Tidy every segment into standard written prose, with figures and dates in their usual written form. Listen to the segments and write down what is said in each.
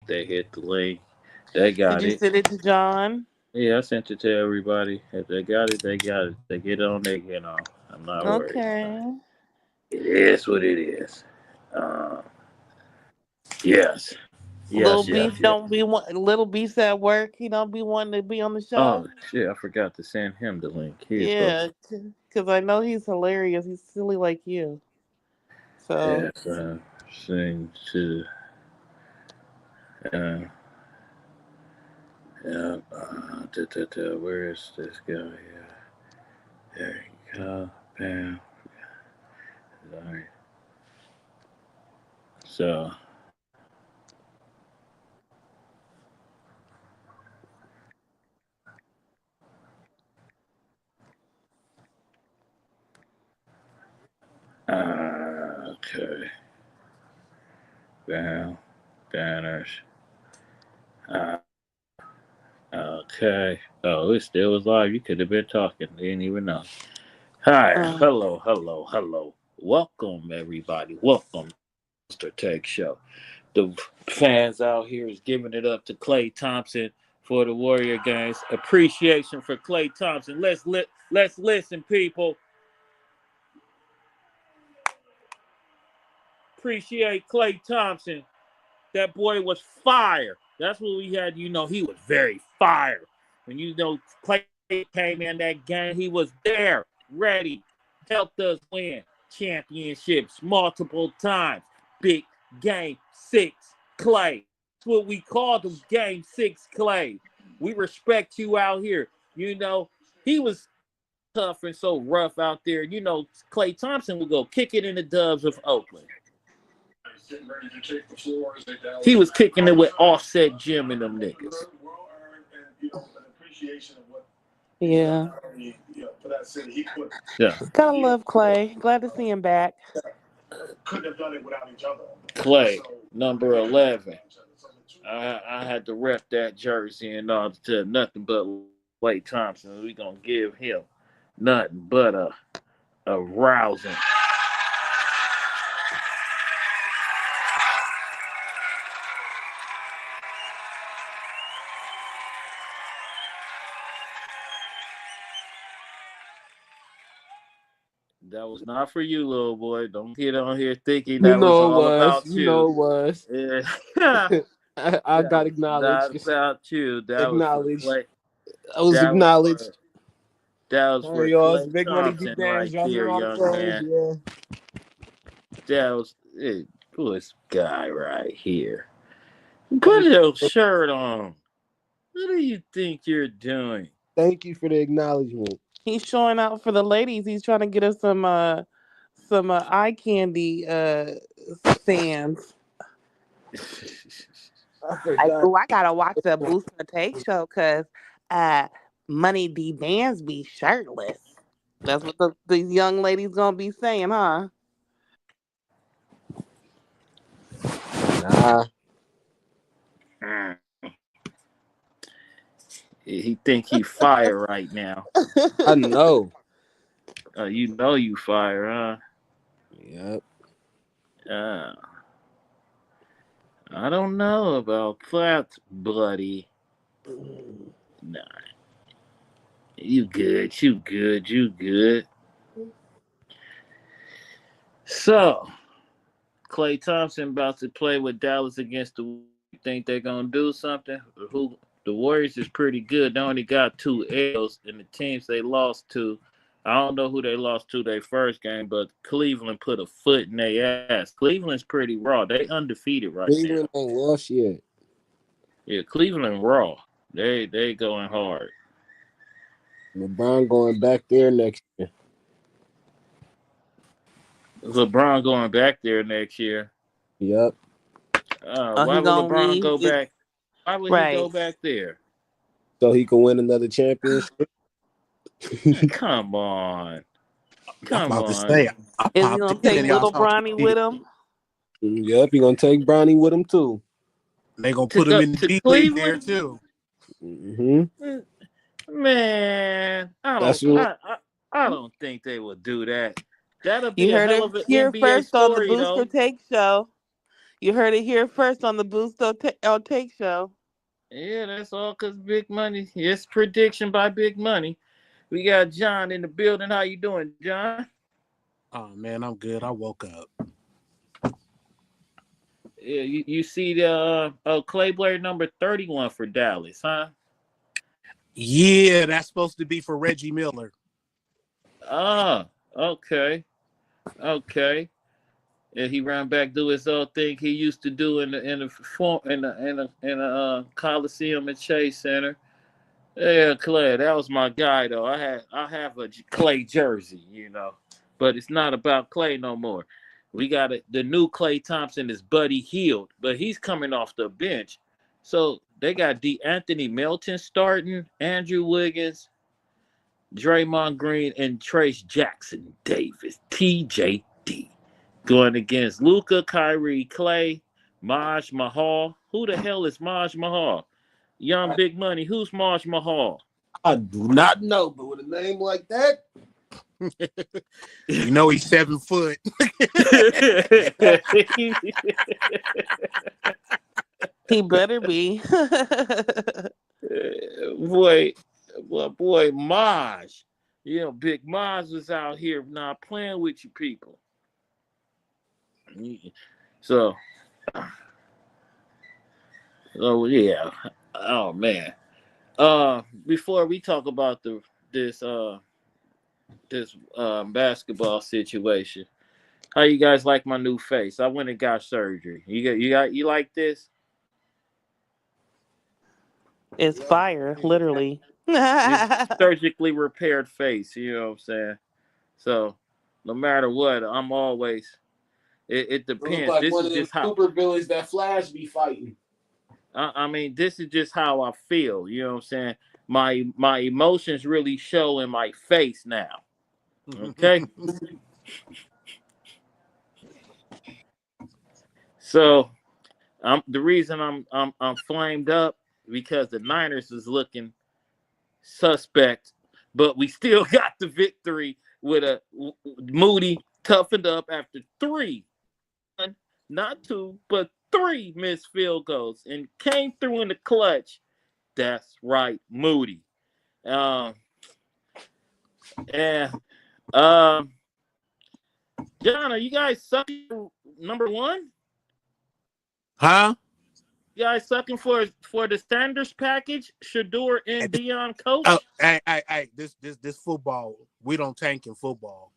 They hit the link. They Did got you it. send it to John? Yeah, I sent it to everybody. If they got it, they got it. They get on, they get on. I'm not worried about it. Okay. It is what it is. Uh, yes. Little Yes, yes, Beef yes. don't be want. Little Beef's at work. He don't be wanting to be on the Oh, show. shit. I forgot to send him the link. He is supposed Yeah, because I know he's hilarious. He's silly like you. So to. Yes, sing to. Uh, where is this guy here? There you go. Bam. Sorry. So, okay. Bam. Banners. Uh, okay. Oh, it still was live. You could have been talking. Didn't even know. Hi. uh, Hello. Hello. Hello. Welcome, everybody. Welcome to the Monster Tech Show. The fans out here is giving it up to Klay Thompson for the Warrior games. Appreciation for Klay Thompson. Let's listen, people. Appreciate Klay Thompson. That boy was fire. That's what we had. He was very fire. When Klay came in that game, he was there, ready, helped us win championships multiple times. Big game six, Klay. That's what we called him, game six, Klay. We respect you out here. He was tough and so rough out there. Klay Thompson would go kick it in the Dubs of Oakland. He was kicking it with Offset Jim and them niggas. yeah. Yeah. Gotta love Clay. Glad to see him back. Klay, number 11. I had to rep that jersey and all to nothing but Klay Thompson. We gonna give him nothing but a rousing. That was not for you, little boy. Don't get on here thinking You that was know it all was. about You know you. it was. Yeah. I That got was not acknowledged. about you. That was for Acknowledged. Klay. I was That was acknowledged. for that was All right, for y'all. It's Klay Big Money Deep Thompson Dance. right Y'all there, hear all the young phones? man. Yeah. That was this guy right here. Put your shirt on. What do you think you're doing? Thank you for the acknowledgement. He's showing out for the ladies. He's trying to get us some eye candy stands. I Like, forgot. oh, I gotta watch the Boost and Take show because uh, Money D Bands be shirtless. That's what these young ladies gonna be saying, huh? Nah, Mm. He think he fire right now. I know. You know you fire, Yep. huh? I don't know about that, buddy. Nah, you good, you good, you good. So, Klay Thompson about to play with Dallas against the. You think they're gonna do something? Who the Warriors is pretty good. They only got 2 L's, and the teams they lost to. I don't know who they lost to their first game, but Cleveland put a foot in their ass. Cleveland's pretty raw. They undefeated right now. Cleveland ain't lost yet. Yeah, Cleveland raw. They going hard. LeBron going back there next year. LeBron going back there next year. Yep. Oh, Why he would gonna LeBron leave? go back? Why would he Right. go back there? So he can win another championship. Come on. I'm Come about to on. say, I Is he popped gonna in take and y'all little talking Bronny shit. with him? Yep. He gonna take Bronny with him too. They gonna To put him go in the to G League there Cleveland? too. Hmm. Man, That's what. I don't think they will do that. That'll be You a heard hell it of an here NBA first on the story Booster though. Take show. You heard it here first on the Boost Take Show. Yeah, that's all because Big Money. It's prediction by Big Money. We got John in the building. How you doing, John? Oh man, I'm good. I woke up. Yeah, you see the Clay Blair number 31 for Dallas, huh? Yeah, that's supposed to be for Reggie Miller. Ah, okay, okay. And he ran back do his old thing he used to do in the Coliseum and Chase Center. Yeah, Clay, that was my guy though. I have a Clay jersey, but it's not about Clay no more. We got the new Clay Thompson is Buddy Hield, but he's coming off the bench. So they got Anthony Melton starting, Andrew Wiggins, Draymond Green, and Trace Jackson Davis, TJD, going against Luka, Kyrie, Clay, Maj Mahal. Who the hell is Maj Mahal? Young Big Money. Who's Maj Mahal? I do not know, but with a name like that, You know he's 7 foot. He better be. boy, Maj. Big Maj was out here not playing with you people. So, oh yeah. Oh man. Before we talk about this basketball situation, how you guys like my new face? I went and got surgery. You like this? It's fire, literally. It's surgically repaired face. You know what I'm saying? So, no matter what, I'm always. It depends. like This one is of them just how. super villains that Flash be fighting. I mean, this is just how I feel. You know what I'm saying? My emotions really show in my face now. Okay. So, the reason I'm flamed up because the Niners is looking suspect, but we still got the victory with a Moody toughened up after 3, not 2, but 3 missed field goals and came through in the clutch. That's right, Moody. And John, are you guys sucking number 1? Huh? You guys sucking for the Sanders package, Shador and Dion coach? Oh, hey, this football, we don't tank in football.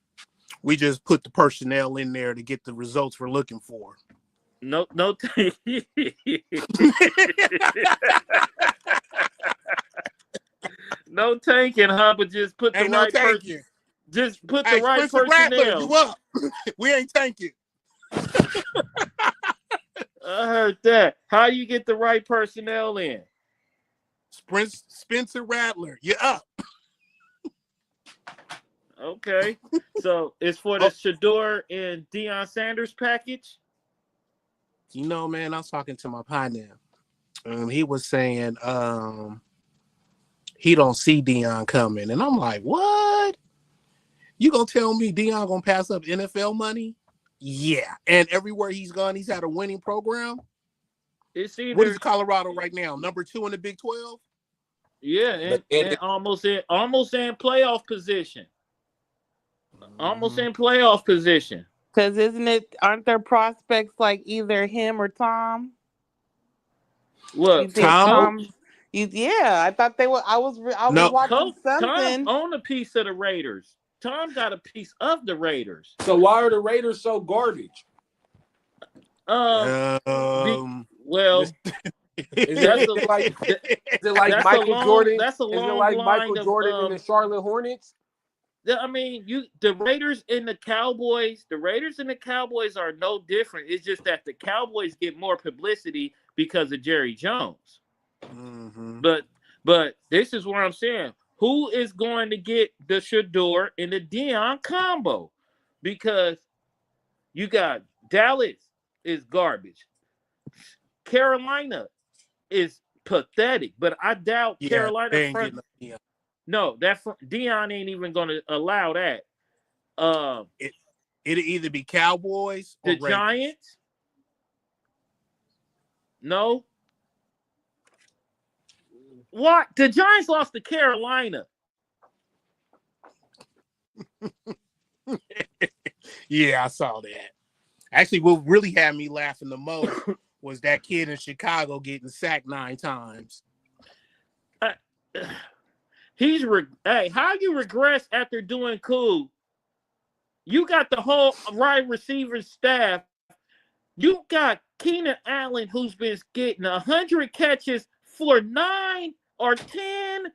We just put the personnel in there to get the results we're looking for. No no tanking, huh? But just put the right person. Just put the right Spencer Rattler, personnel. you up? We ain't tanking. I heard that. How you get the right personnel in? Spencer Rattler, you up? Okay, so it's for the Shador and Deion Sanders package. You know, man, I was talking to my partner. He was saying he don't see Deion coming, and I'm like, what? You gonna tell me Deion gonna pass up NFL money? Yeah, and everywhere he's gone, he's had a winning program. It's either, what is Colorado right now? Number 2 in the Big 12. Yeah, and almost in playoff position. Almost in playoff position. Because aren't there prospects like either him or Tom? What, Tom? Yeah, I thought they were. I was watching something. Tom owned a piece of the Raiders. Tom got a piece of the Raiders. So why are the Raiders so garbage? Well, is it like Michael Jordan? That's a long is it like Michael Jordan of, and the Charlotte Hornets? I mean, the Raiders and the Cowboys. The Raiders and the Cowboys are no different. It's just that the Cowboys get more publicity because of Jerry Jones. Mm-hmm. But this is what I'm saying. Who is going to get the Shador and the Deion combo? Because you got Dallas is garbage. Carolina is pathetic, but I doubt Carolina front. No, Deion ain't even going to allow that. It'll either be Cowboys or the Giants. No. What? The Giants lost to Carolina. Yeah, I saw that. Actually, what really had me laughing the most was that kid in Chicago getting sacked 9 times. Hey, how you regress after doing cool? You got the whole wide receiver staff. You got Keenan Allen, who's been getting 100 catches for 9 or 10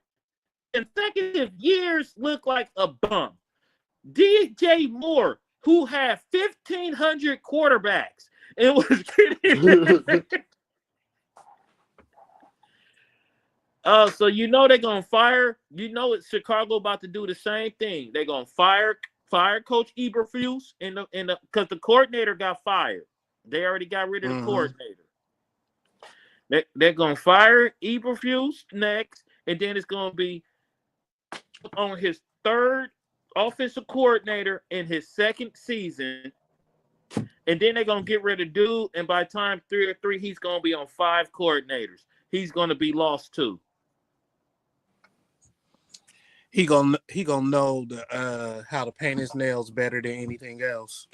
consecutive years, look like a bum. DJ Moore, who had 1,500 quarterbacks and was getting. So you know they're gonna fire. You know it's Chicago about to do the same thing. They're gonna fire Coach Eberflus because the coordinator got fired. They already got rid of the coordinator. They're gonna fire Eberflus next, and then it's gonna be on his third offensive coordinator in his second season, and then they're gonna get rid of dude. And by time 3 or 3, he's gonna be on 5 coordinators. He's gonna be lost too. He gonna know how to paint his nails better than anything else.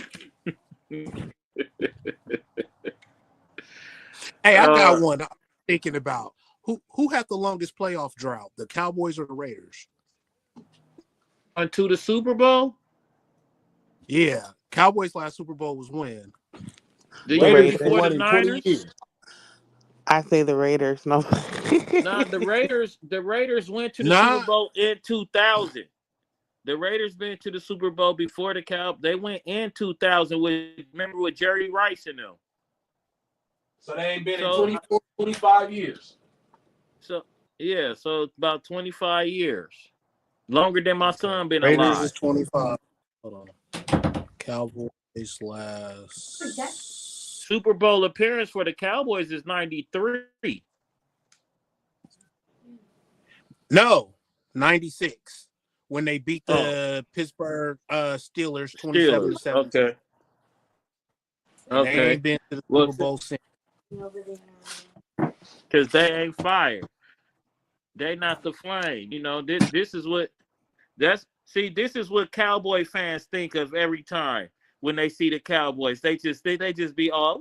Hey, I got one I'm thinking about. Who had the longest playoff drought, the Cowboys or the Raiders? Unto the Super Bowl? Yeah. Cowboys last Super Bowl was when? The Raiders. year before the Niners? I say the Raiders. No. Nah, the Raiders went to the Super Bowl in 2000. The Raiders been to the Super Bowl before the Cowboys. They went in 2000 with Jerry Rice in them. So they ain't been in 24, 25 years. So about 25 years. Longer than my son been Raiders alive. is 25. Hold on. Cowboys last Super Bowl appearance for the Cowboys is 93. No, 96. When they beat the Pittsburgh Steelers 27-17. Okay. They ain't been to the Super Bowl since. Because they ain't fired. They not the Flame. You know, this is what this is what Cowboy fans think of every time when they see the Cowboys. They just be all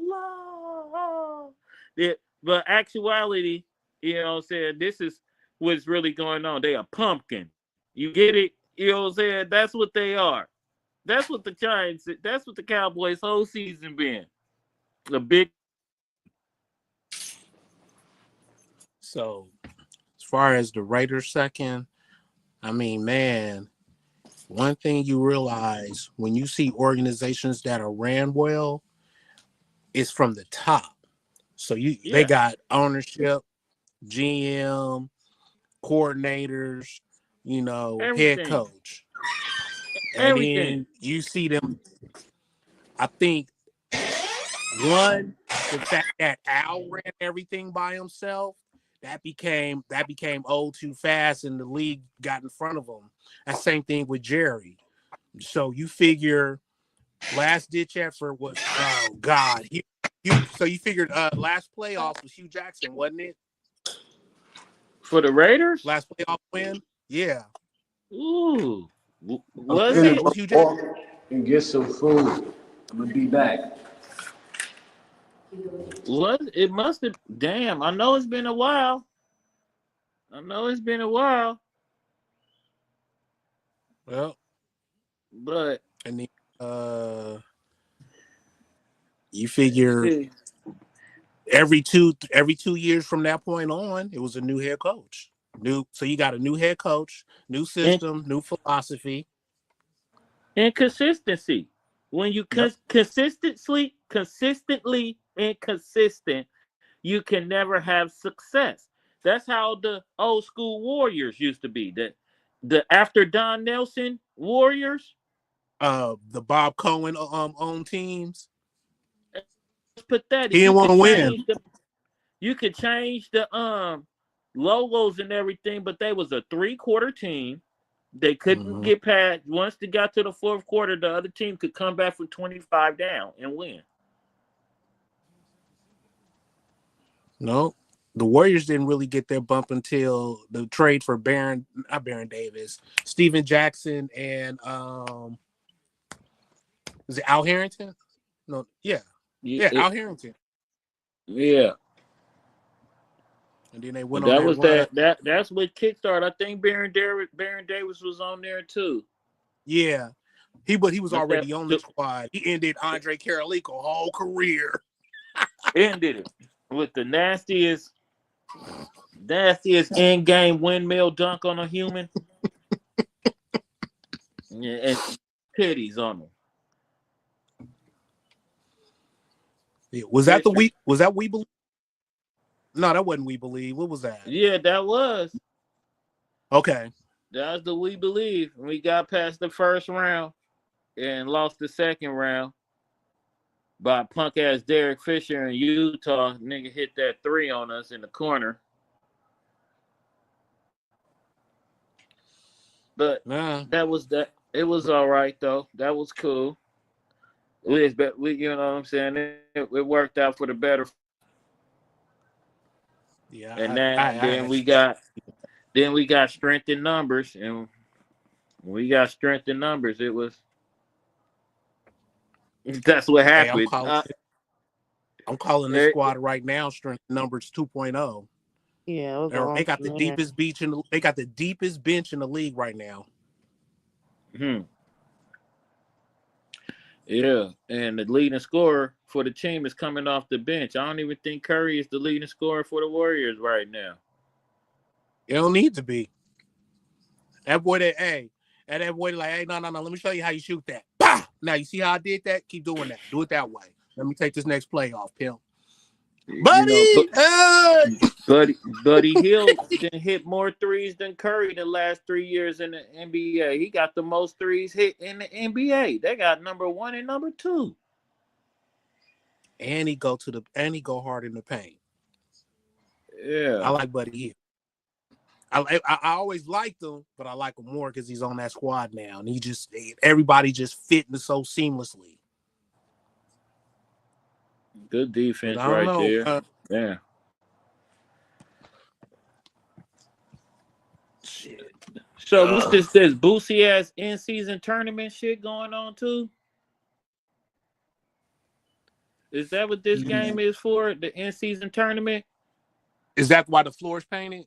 but actuality, you know what I'm saying, this is what's really going on. They are pumpkin. You get it? You know what I'm saying? That's what they are. That's what the Giants, that's what the Cowboys whole season been. A big. So as far as the Raiders second, I mean, man, one thing you realize when you see organizations that are ran well, it's from the top. So they got ownership, GM, coordinators, everything. Head coach. And then you see them. I think one, the fact that Al ran everything by himself, that became old too fast, and the league got in front of him. That same thing with Jerry. So you figure last ditch effort was so you figured last playoff was Hugh Jackson, wasn't it? For the Raiders? Last playoff win? Yeah. Ooh. Was it? It was Hugh Jackson. And get some food. I'm gonna be back. It must have. Damn, I know it's been a while. Well, but and then you figure every two years from that point on, it was a new head coach. So you got a new head coach, new system, new philosophy, and consistency. When you consistently inconsistent, you can never have success. That's how the old school Warriors used to be. The after Don Nelson Warriors, the Bob Cohen owned teams. It's pathetic. He didn't want to win. You could change the logos and everything, but they was a 3-quarter team. They couldn't get past. Once they got to the 4th quarter, the other team could come back from 25 down and win. No, the Warriors didn't really get their bump until the trade for not Baron Davis, Steven Jackson, and is it Al Harrington? No, yeah, Al Harrington. Yeah. And then they went But on that that was run. that's what kickstarted. I think Baron Davis was on there too. Yeah, he was But already on the squad. He ended Andre Karoliko's whole career. ended it with the nastiest end game windmill dunk on a human. Yeah, and titties on him. Yeah. Was that We Believe? No, that wasn't We Believe. What was that? Yeah, that was. Okay. That was the We Believe. We got past the first round and lost the second round by punk ass Derek Fisher in Utah. Nigga hit that 3 on us in the corner. But that was that. It was all right though. That was cool. We you know what I'm saying? It worked out for the better. Yeah. And then we got strength in numbers, and when we got strength in numbers, it was that's what happened. Hey, I'm calling this squad right now strength numbers 2.0. Yeah, they got the deepest bench in the league right now. Yeah, and the leading scorer for the team is coming off the bench. I don't even think Curry is the leading scorer for the Warriors right now. It don't need to be. That boy like, hey, no, let me show you how you shoot that. Bah! Now you see how I did that? Keep doing that. Do it that way. Let me take this next play off, pimp. Buddy Hield can hit more threes than Curry the last 3 years in the NBA. He got the most threes hit in the NBA. They got number 1 and number 2. And he go hard in the paint. Yeah, I like Buddy Hield. I always liked him, but I like him more because he's on that squad now, and everybody just fitting so seamlessly. Good defense there. Yeah. Shit. So what's this Boosie ass in-season tournament shit going on too? Is that what this game is for? The in-season tournament? Is that why the floor is painted?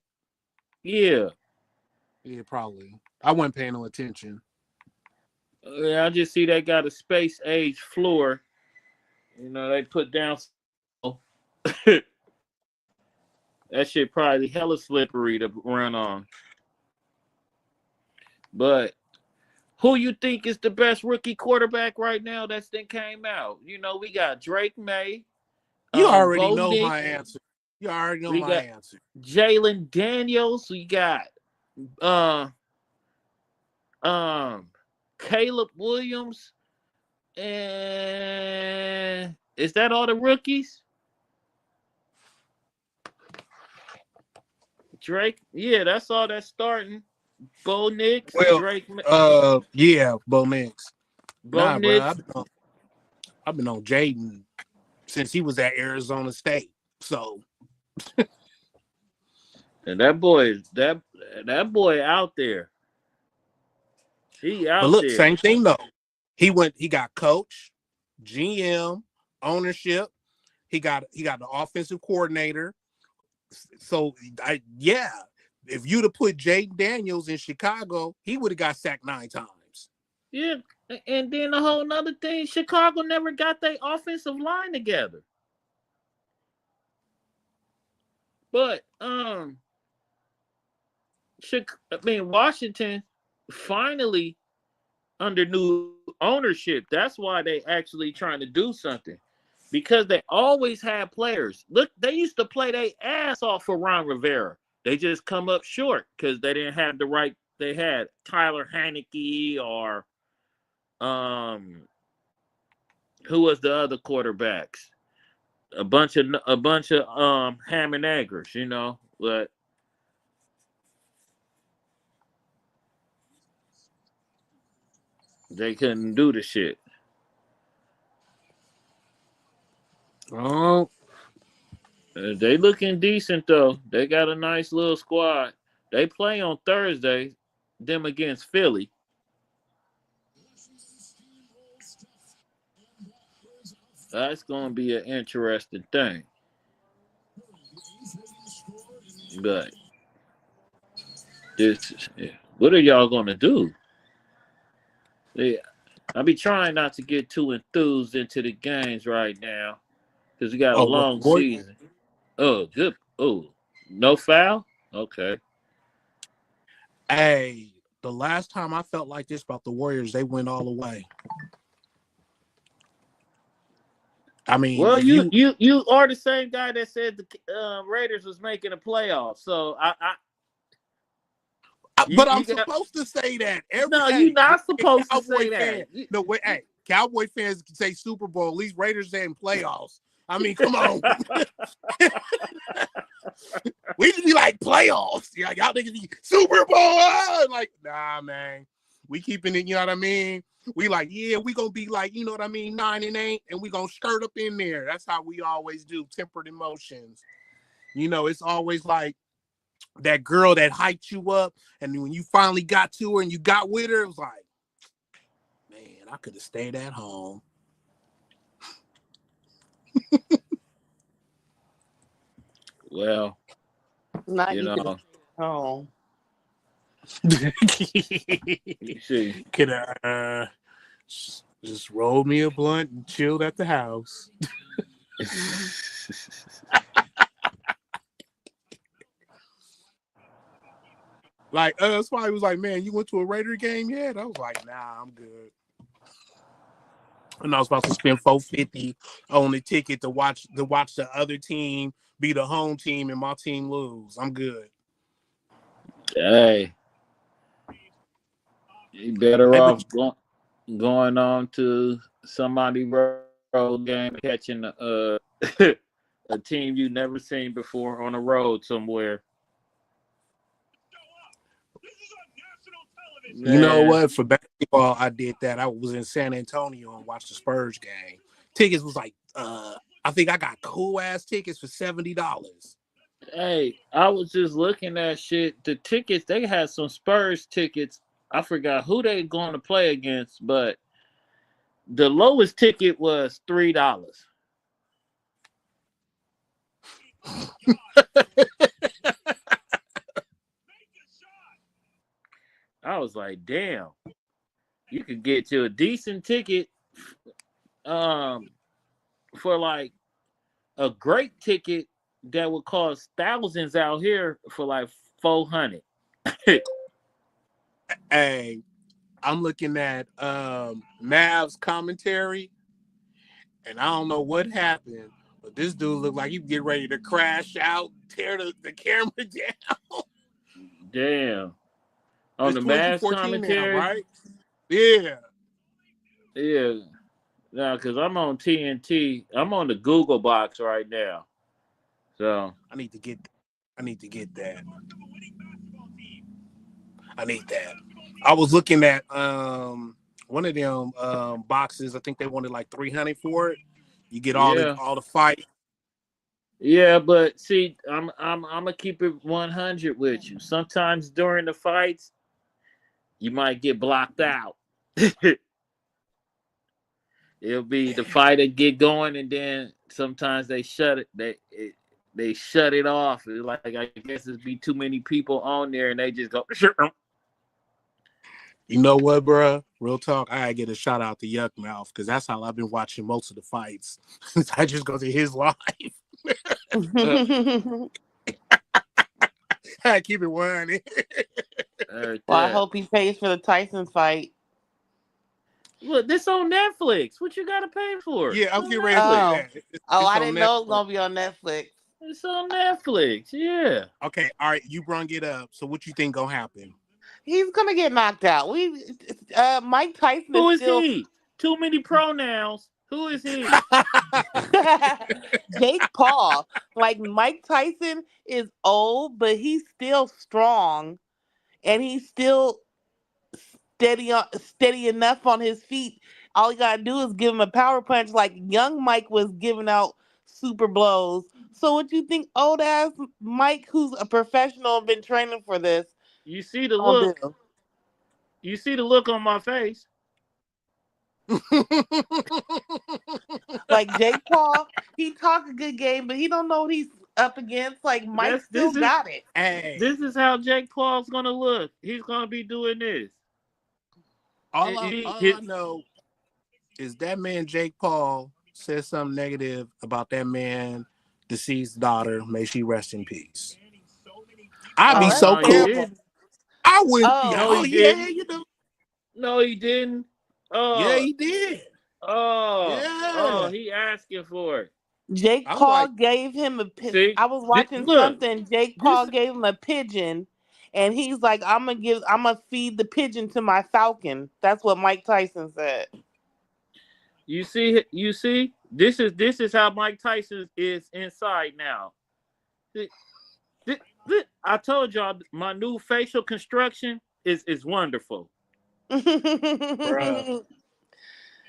Yeah. Yeah, probably. I wasn't paying no attention. I just see they got a space age floor. You know, they put down. That shit probably hella slippery to run on. But who you think is the best rookie quarterback right now that's then came out? You know, we got Drake May. You already know my answer. You already know my answer. Jalen Daniels. We got Caleb Williams. And is that all the rookies? Drake, yeah, that's all that's starting. Bo Nix, Drake. Yeah, Bo Nix. Bo Nix. Bro, I've been on Jaden since he was at Arizona State. So, and that boy out there. He out there. But look, same thing though. He got coach, GM, ownership. He got the offensive coordinator. So if you'd have put Jaden Daniels in Chicago, he would have got sacked 9 times. Yeah, and then a whole nother thing, Chicago never got their offensive line together. But Washington finally under new ownership. That's why they actually trying to do something. Because they always had players. Look, they used to play their ass off for Ron Rivera. They just come up short because they didn't have the right. They had Tyler Heineke or who was the other quarterbacks? A bunch of ham and eggers, you know, but they couldn't do the shit. Oh, They looking decent though. They got a nice little squad. They play on Thursday, them against Philly. That's gonna be an interesting thing. But this, what are y'all gonna do? Yeah, I be trying not to get too enthused into the games right now because we got a Oh, what the long boy? season. Oh, good. Oh, no foul. Okay. Hey, the last time I felt like this about the Warriors, they went all the way. I mean, Well, if you you, you you are the same guy that said the Raiders was making a playoff. So but I'm you got supposed to say that no. You're hey, not supposed to Cowboy say that. fan. No, wait, hey, Cowboy fans can say Super Bowl. At least Raiders saying playoffs. I mean, come on. We just be like playoffs. Yeah, y'all niggas be Super Bowl. Like, nah, man. We keeping it, you know what I mean? We like, yeah, we gonna be like, you know what I mean, 9-8, and we gonna skirt up in there. That's how we always do, tempered emotions. You know, it's always like that girl that hyped you up, and when you finally got to her and you got with her, it was like, man, I could have stayed at home. Well, Not you you could have know, stayed at home. you see. Could just roll me a blunt and chilled at the house. Like, that's why he was like, man, you went to a Raider game yet? I was like, nah, I'm good. And I was about to spend $450 on the ticket to watch the other team be the home team and my team lose. I'm good. Hey, you better Hey, off but going on to somebody road game, catching a team you never seen before on the road somewhere. you know Man, what? For basketball, I did that. I was in San Antonio and watched the Spurs game. Tickets was like, I think I got cool ass tickets for $70. hey, I was just looking at shit. The tickets, they had some Spurs tickets. I forgot who they going to play against, but the lowest ticket was $3. I was like, damn, you could get you a decent ticket um for like a great ticket that would cost thousands out here for like 400. Hey, I'm looking at Mav's commentary, and I don't know what happened, but this dude looked like he get ready to crash out, tear the camera down. Damn. On It's the Mavs 2014 now, commentary? right? Yeah. Yeah. No, because I'm on TNT. I'm on the Google box right now. So I need to get that. I need that. I was looking at one of them boxes. I think they wanted like 300 for it. You get yeah. all the fight. Yeah, but see, I'm gonna keep it 100 with you. Sometimes during the fights, you might get blocked out. It'll be the fighter get going, and then sometimes they shut it. They shut it off. It's like I guess it'd be too many people on there, and they just go. You know what, bro? Real talk. I gotta get a shout out to Yuck Mouth because that's how I've been watching most of the fights. I just go to his live. I keep it 100. Well, I hope he pays for the Tyson fight. Look, this on Netflix. What you gotta pay for? Yeah, I was getting ready to say Oh, that. I It's on didn't know it was Netflix. gonna be on Netflix. It's on Netflix. Yeah. Okay, all right. You brung it up. So what you think gonna happen? He's gonna get knocked out. Mike Tyson Who is is still he? Too many pronouns. Who is he? Jake Paul. Like Mike Tyson is old, but he's still strong, and he's still steady enough on his feet. All you gotta do is give him a power punch, like young Mike was giving out super blows. So what you think old ass Mike, who's a professional, been training for this, You see the gonna look. do? You see the look on my face. Like Jake Paul, he talk a good game, but he don't know what he's up against. Like Mike That's still got it. Hey, this is how Jake Paul's gonna look. He's gonna be doing this. all I His, know is that man Jake Paul said something negative about that man deceased daughter. May she rest in peace. I'd Oh, be that's so no, he cool. terrible. didn't. I wouldn't. Yeah, Oh, No, oh he yeah, didn't. you know. No, he didn't. Yeah, Oh, he did. oh, Yeah, he asking for it. Jake I was Paul like, gave him a See, I was watching look, something. Jake this Paul gave him a pigeon, and he's like, I'm gonna feed the pigeon to my falcon." That's what Mike Tyson said. you see, this is how Mike Tyson is inside now. Thi- I told y'all my new facial construction is wonderful. bruh,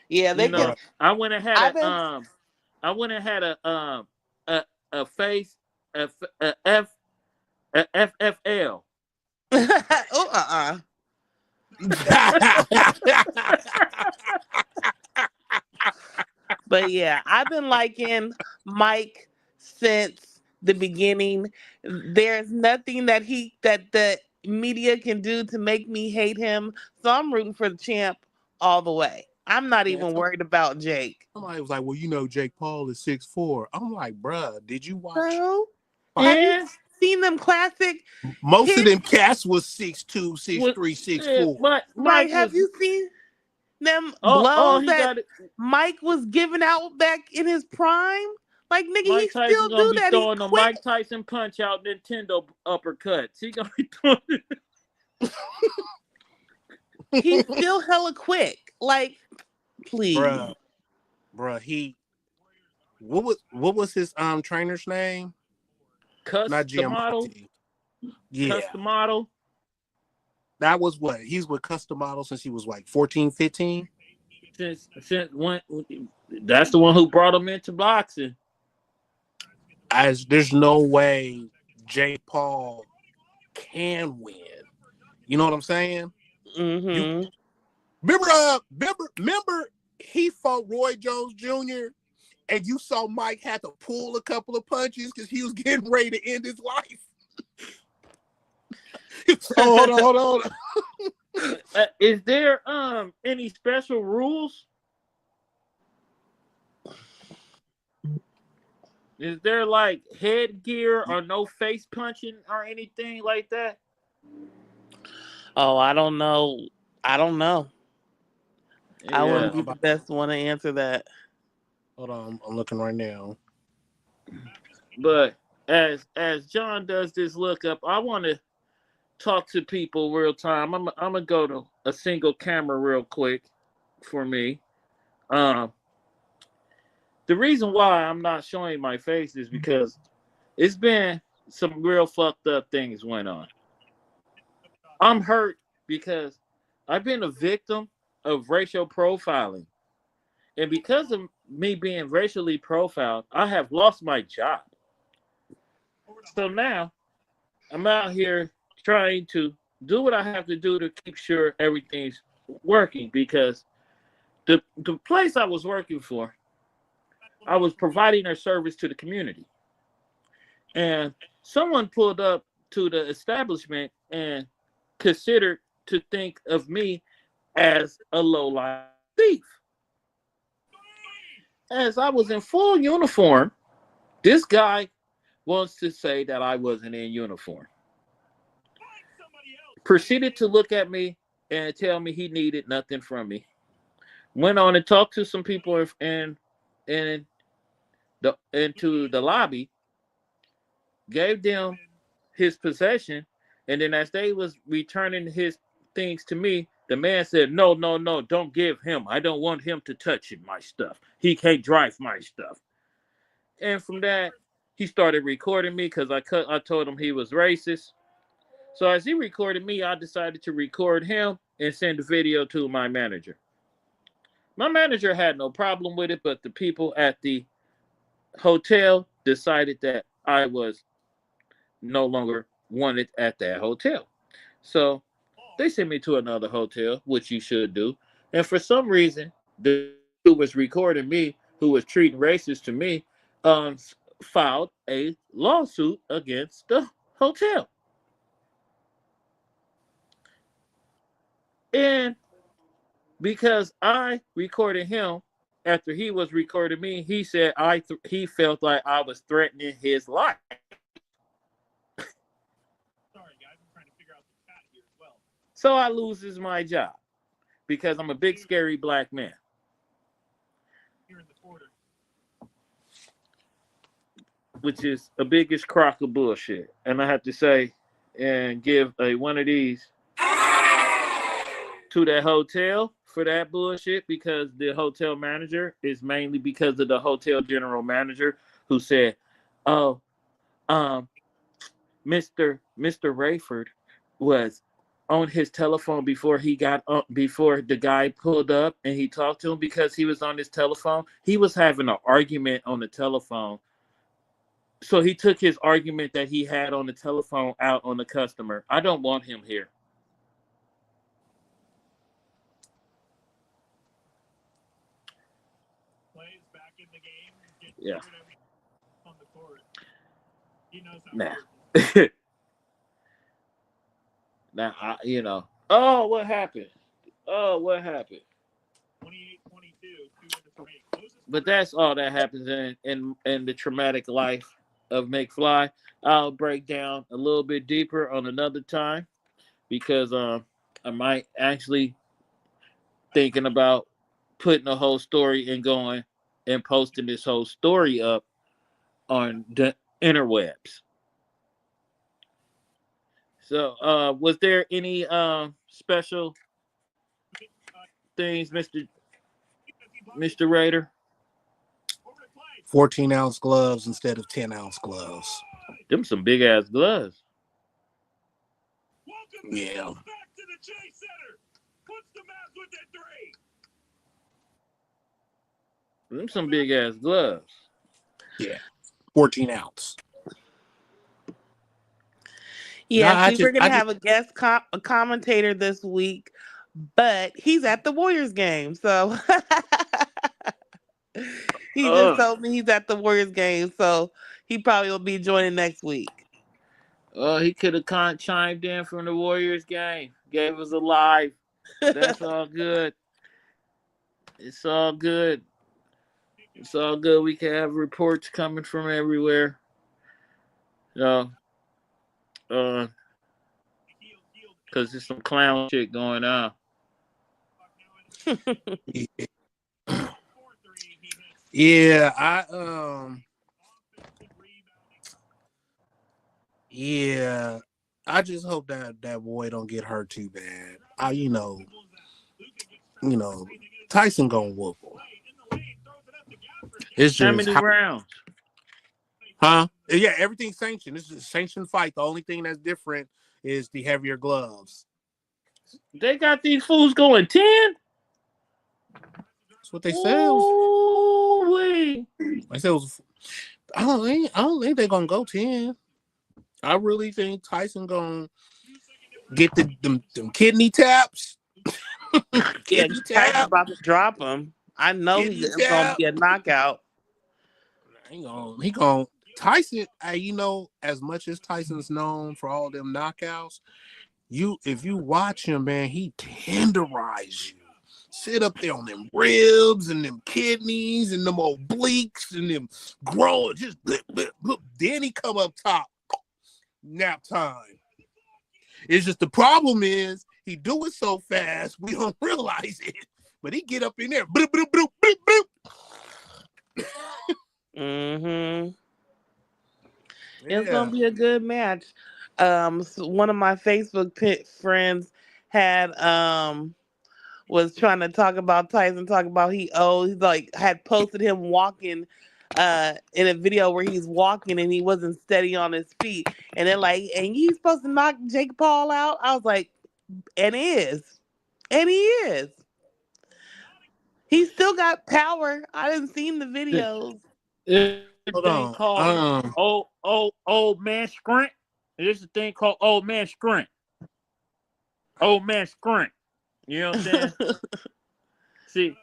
Yeah, You they can. know, bruh. I've been. I went and had a face a F a FFL. Oh, But yeah, I've been liking Mike since the beginning. There's nothing that the media can do to make me hate him. So I'm rooting for the champ all the way. I'm not Man, even worried about Jake. somebody was like, "Well, you know, Jake Paul is 6'4". I'm like, bruh, did you watch? Bro, have you Yeah, seen them classic Most of hits? them cats was 6'2", what 6'3", 6'4". Right, Mike have was you seen them oh blows he that got it. Mike was giving out back in his prime? Like, nigga, he Mike still Tyson gonna do be that. He throwing a quick. Mike Tyson punch out Nintendo uppercuts. He gonna be doing it. He's still hella quick. Like, please. Bruh, he what was his trainer's name? Not Customodel, Giamatti. Yeah. Customodel. That was what? He's with Custom Model since he was like 14, 15. Since when that's the one who brought him into boxing. As there's no way Jake Paul can win. You know what I'm saying? You Mm-hmm. remember he fought Roy Jones Jr. and you saw Mike had to pull a couple of punches because he was getting ready to end his life. hold on. Is there any special rules? Is there like headgear or no face punching or anything like that? Oh, I don't know. I don't know. I Yeah, wouldn't be the best one to answer that. Hold on, I'm looking right now. but as John does this lookup, I want to talk to people real time. I'm gonna go to a single camera real quick for me. Um, the reason why I'm not showing my face is because it's been some real fucked up things went on. I'm hurt because I've been a victim of racial profiling. And because of me being racially profiled, I have lost my job. So now I'm out here trying to do what I have to do to keep sure everything's working because the place I was working for, I was providing a service to the community. And someone pulled up to the establishment and considered to think of me as a low-life thief. As I was in full uniform, this guy wants to say that I wasn't in uniform. Proceeded to look at me and tell me he needed nothing from me. Went on and talked to some people in into the lobby, gave them his possession, and then as they was returning his things to me, the man said, "No, no, no, don't give him. I don't want him to touch my stuff. He can't drive my stuff." And from that, he started recording me because I told him he was racist. So as he recorded me, I decided to record him and send the video to my manager. My manager had no problem with it, but the people at the hotel decided that I was no longer wanted at that hotel. So they sent me to another hotel, which you should do. And for some reason, the dude who was recording me, who was treating racist to me, filed a lawsuit against the hotel. And because I recorded him after he was recording me, he said he felt like I was threatening his life. So I loses my job because I'm a big scary black man. Which is a biggest crock of bullshit. And I have to say and give a one of these to that hotel for that bullshit, because the hotel manager is mainly because of the hotel general manager who said, "Oh, um, Mr. Rayford was on his telephone before the guy pulled up and he talked to him because he was on his telephone. He was having an argument on the telephone. So he took his argument that he had on the telephone out on the customer. I don't want him here." Yeah. Nah. Now, oh, what happened? Oh, what happened? But that's all that happens in the traumatic life of McFly. I'll break down a little bit deeper on another time because I might actually thinking about putting a whole story and going and posting this whole story up on the interwebs. So, was there any special things, Mr. Raider? 14-ounce gloves instead of 10-ounce gloves. Them some big ass gloves. Yeah. Them some big ass gloves. Yeah. 14-ounce. Yeah, see, we're gonna have a guest a commentator this week, but he's at the Warriors game, so he just told me he's at the Warriors game, so he probably will be joining next week. Oh, he could have chimed in from the Warriors game, gave us a live. That's all good. It's all good. It's all good. We can have reports coming from everywhere. Because there's some clown shit going on. Yeah, I just hope that boy don't get hurt too bad. Tyson gonna whoop him. It's just how many rounds? Huh? Yeah, everything's sanctioned. This is a sanctioned fight. The only thing that's different is the heavier gloves. They got these fools going 10? That's what they said. I said it was. I don't think they're gonna go 10. I really think Tyson gonna get them kidney taps. Kidney taps about to drop him. I know he's gonna be a knockout. He gonna Tyson. As much as Tyson's known for all them knockouts, if you watch him, man, he tenderize you. Sit up there on them ribs and them kidneys and them obliques and them grow. Just then he come up top. Nap time. It's just the problem is he do it so fast we don't realize it. But he get up in there. Bloop, bloop, bloop, bloop, bloop. Mm-hmm. Yeah. It's gonna be a good match. So one of my Facebook friends had was trying to talk about Tyson, talk about he's like had posted him walking in a video where he's walking and he wasn't steady on his feet. And they're like, and you supposed to knock Jake Paul out? I was like, and he is. And he is. He's still got power. I didn't see the videos. Hold thing called on. old man scrant. There's a thing called old man scrant. Old man scrant. You know what I'm saying? See,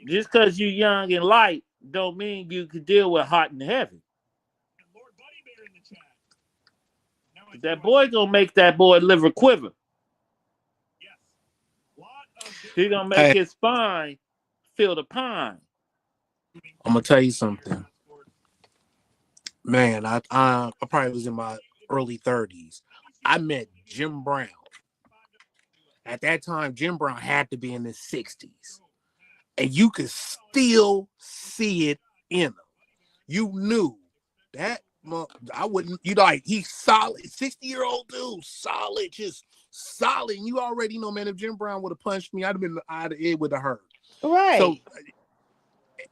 just because you're young and light don't mean you can deal with hot and heavy. That boy gonna make that boy liver quiver. He gonna make Hey, his spine feel the pine. I'm gonna tell you something, man. I probably was in my early 30s. I met Jim Brown. At that time, Jim Brown had to be in his 60s, and you could still see it in him. You knew that. I wouldn't. You like he's solid, 60-year-old dude, solid, just solid. And you already know, man. If Jim Brown would have punched me, it would have hurt. Right. So,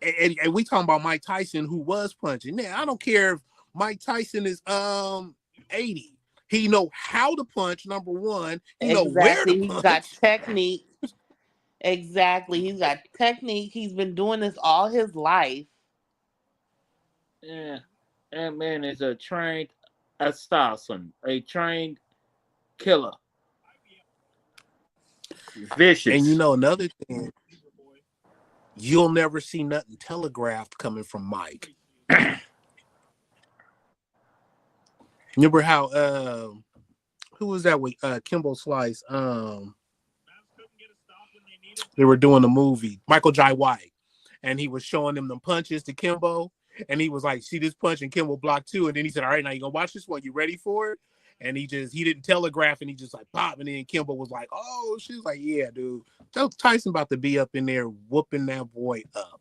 and we talking about Mike Tyson, who was punching. Now, I don't care if Mike Tyson is 80. He know how to punch. Number one, he know where to Exactly. He's got punch. technique. Exactly. He's got technique. He's been doing this all his life. Yeah, that man is a trained assassin, a trained killer. Vicious. And you know another thing, you'll never see nothing telegraphed coming from Mike. Remember how who was that with Kimbo Slice? They were doing the movie, Michael Jai White, and he was showing them punches to Kimbo, and he was like, see this punch, and Kimbo blocked two, and then he said, all right, now you gonna watch this one, you ready for it? And he didn't telegraph, and he just like pop, and then Kimbo was like, oh, she was like, yeah, dude, Tyson about to be up in there whooping that boy up.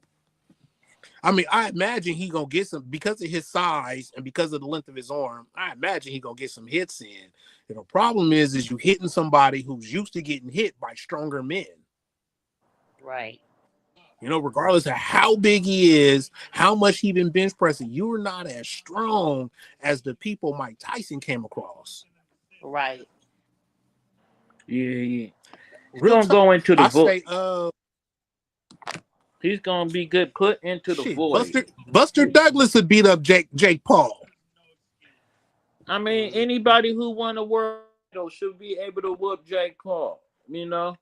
I mean, I imagine he gonna get some, because of his size and because of the length of his arm, I imagine he gonna get some hits in. And the problem is you hitting somebody who's used to getting hit by stronger men. Right. You know, regardless of how big he is, how much he been bench pressing, you're not as strong as the people Mike Tyson came across. Right. Yeah. He's gonna go into the void. He's gonna be good put into the void. Buster Douglas would beat up Jake Paul. I mean, anybody who won a world title should be able to whoop Jake Paul. You know.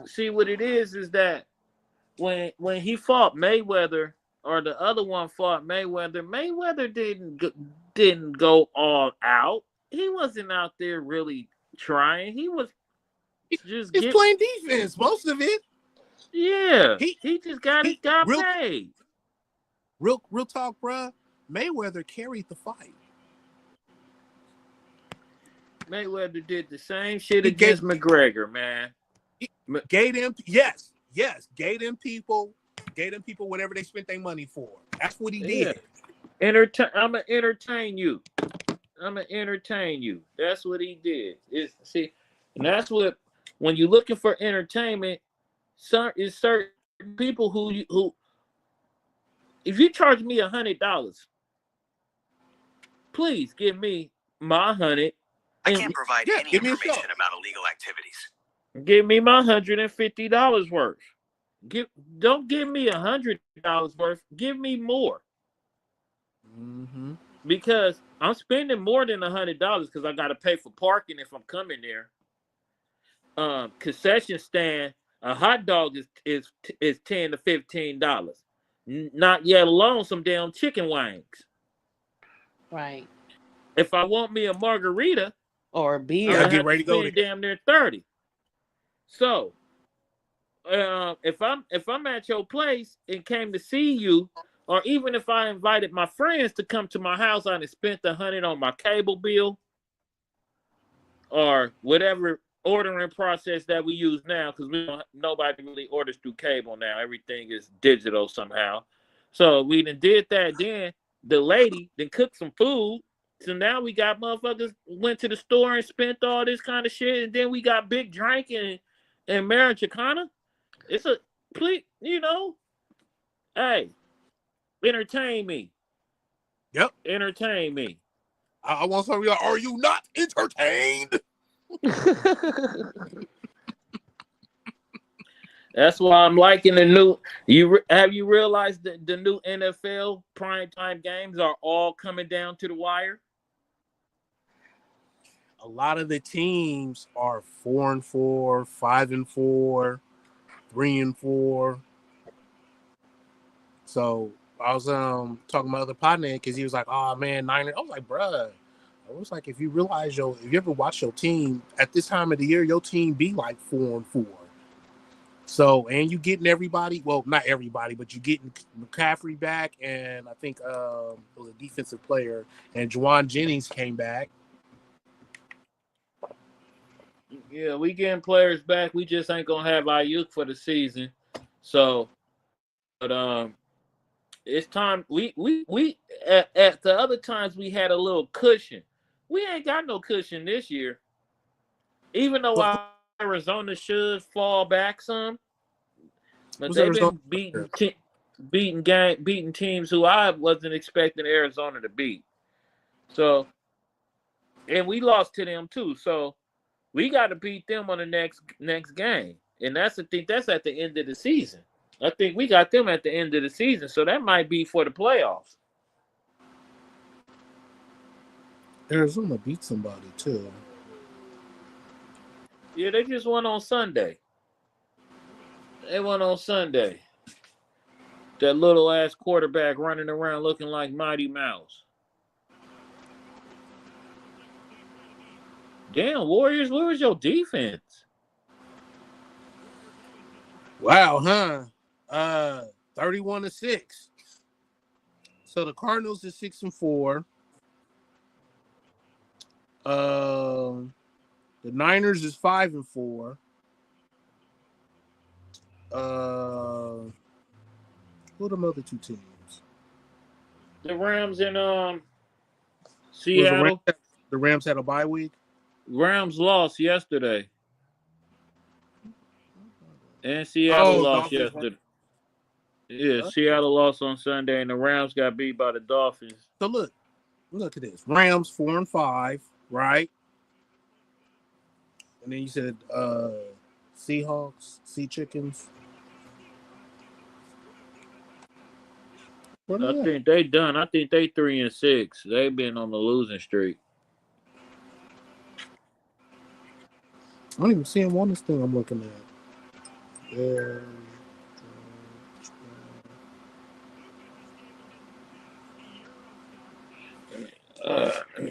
See what it is that when he fought Mayweather, or the other one fought Mayweather didn't go all out. He wasn't out there really trying. He was just playing defense most of it. Yeah, he just got paid. Real talk, bruh. Mayweather carried the fight. Mayweather did the same shit against McGregor, man. Gave them people whatever they spent their money for. That's what he did. I'm gonna entertain you. That's what he did. And that's what, when you're looking for entertainment, certain people who if you charge me $100, please give me my 100. I can't provide any information about illegal activities. Give me my $150 worth. Don't give me $100 worth. Give me more. Mm-hmm. Because I'm spending more than $100 because I got to pay for parking if I'm coming there. Concession stand, a hot dog is $10 to $15. Not yet alone some damn chicken wings. Right. If I want me a margarita or a beer, I get ready to go to damn near 30. So, if I'm at your place and came to see you, or even if I invited my friends to come to my house, I'd spent $100 on my cable bill or whatever ordering process that we use now, because nobody really orders through cable now. Everything is digital somehow. So we did that. Then the lady then cooked some food. So now we got motherfuckers went to the store and spent all this kind of shit, and then we got big drinking and marriage Chicana. It's a please, hey, entertain me. Yep, entertain me. I want somebody like, are you not entertained? That's why I'm liking the new. Have you realized that the new NFL primetime games are all coming down to the wire? A lot of the teams are 4-4, 5-4, 3-4. So I was talking to my other partner because he was like, "Oh man, Niners." I was like, "Bruh." I was like, if you ever watch your team at this time of the year, your team be like 4-4. So, and you getting everybody, well, not everybody, but you getting McCaffrey back, and I think it was a defensive player, and Juwan Jennings came back. Yeah, we getting players back. We just ain't gonna have Ayuk for the season. So, but it's time. We at the other times we had a little cushion. We ain't got no cushion this year. Even though But Arizona should fall back some, but who's they've Arizona? been beating teams who I wasn't expecting Arizona to beat. So, and we lost to them too. So we got to beat them on the next game, and that's the thing. That's at the end of the season. I think we got them at the end of the season, so that might be for the playoffs. Arizona beat somebody too. Yeah, they just won on Sunday. They won on Sunday. That little ass quarterback running around looking like Mighty Mouse. Damn, Warriors, where was your defense? Wow, huh? 31-6. So the Cardinals is 6-4. The Niners is 5-4. Who are the other two teams? The Rams and Was Seattle. the Rams had a bye week? Rams lost yesterday. And Seattle lost yesterday. Yeah, Seattle lost on Sunday, and the Rams got beat by the Dolphins. So look at this. Rams 4-5, right? And then you said Seahawks, Sea Chickens. I think they done. I think they 3-6. They've been on the losing streak. I don't even see them on this thing I'm looking at. Yeah.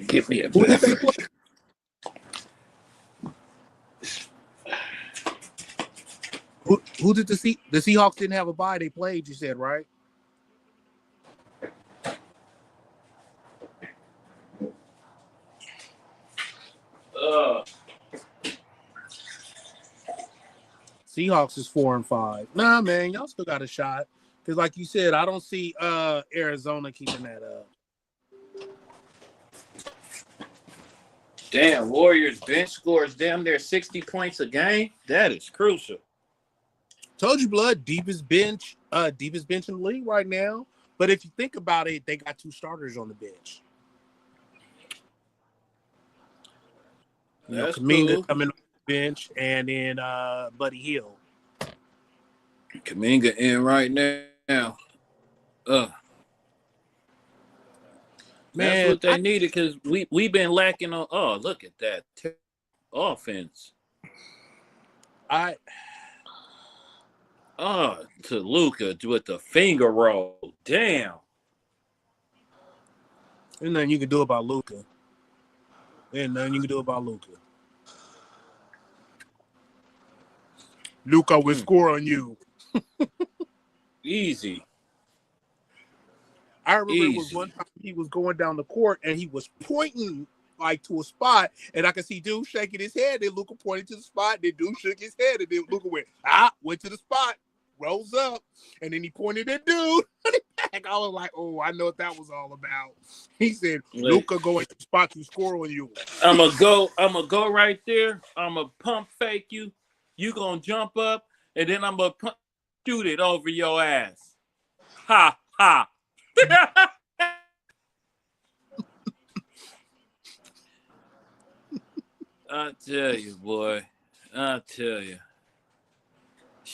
Give me a Who did they play? Who did the Seahawks didn't have a bye? They played. You said right. Seahawks is 4-5. Nah, man, y'all still got a shot. Because, like you said, I don't see Arizona keeping that up. Damn, Warriors bench scores damn near 60 points a game. That is crucial. Told you, blood, deepest bench in the league right now. But if you think about it, they got two starters on the bench. That's Kuminga cool. coming off the bench, and then Buddy Hield. Kuminga in right now. Man, that's what they needed because we've been lacking on. Oh, look at that offense. To Luka with the finger roll. Damn. There's nothing you can do about Luka. Luka will score on you. Easy. I remember it was one time he was going down the court and he was pointing like to a spot, and I could see dude shaking his head. Then Luka pointed to the spot. Then dude shook his head, and then Luka went to the spot, rose up, and then he pointed at dude. I was like, oh, I know what that was all about. He said, Luka going to the spot to score on you. I'm gonna go right there. I'm gonna pump fake you. You gonna jump up, and then I'm gonna shoot it over your ass. Ha ha. I tell you, boy. I tell you.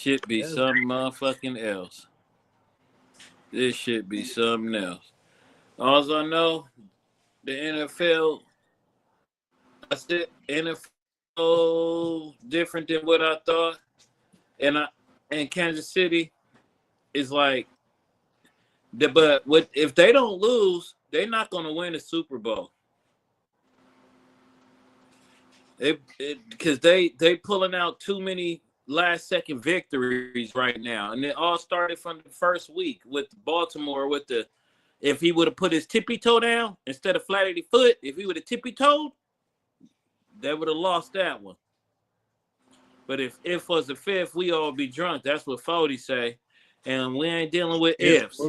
should be something motherfucking else. This should be something else. All I know, the NFL, that's it. NFL different than what I thought. And Kansas City is like, but if they don't lose, they're not going to win the Super Bowl. Because they pulling out too many last second victories right now, and it all started from the first week with Baltimore. If he would have put his tippy toe down instead of flat-footed foot, if he would have tippy toed, they would have lost that one. But if was the fifth, we all be drunk. That's what Fody say, and we ain't dealing with ifs.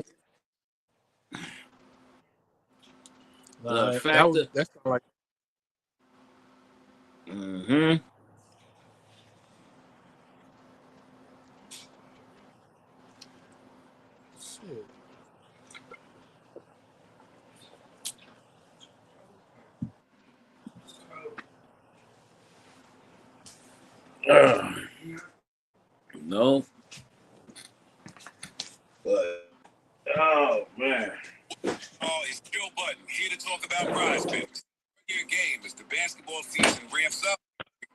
That's like. Mm-hmm. Shit. No. But oh man. Oh, it's Joe Budden here to talk about Prize Picks. Your game as the basketball season ramps up.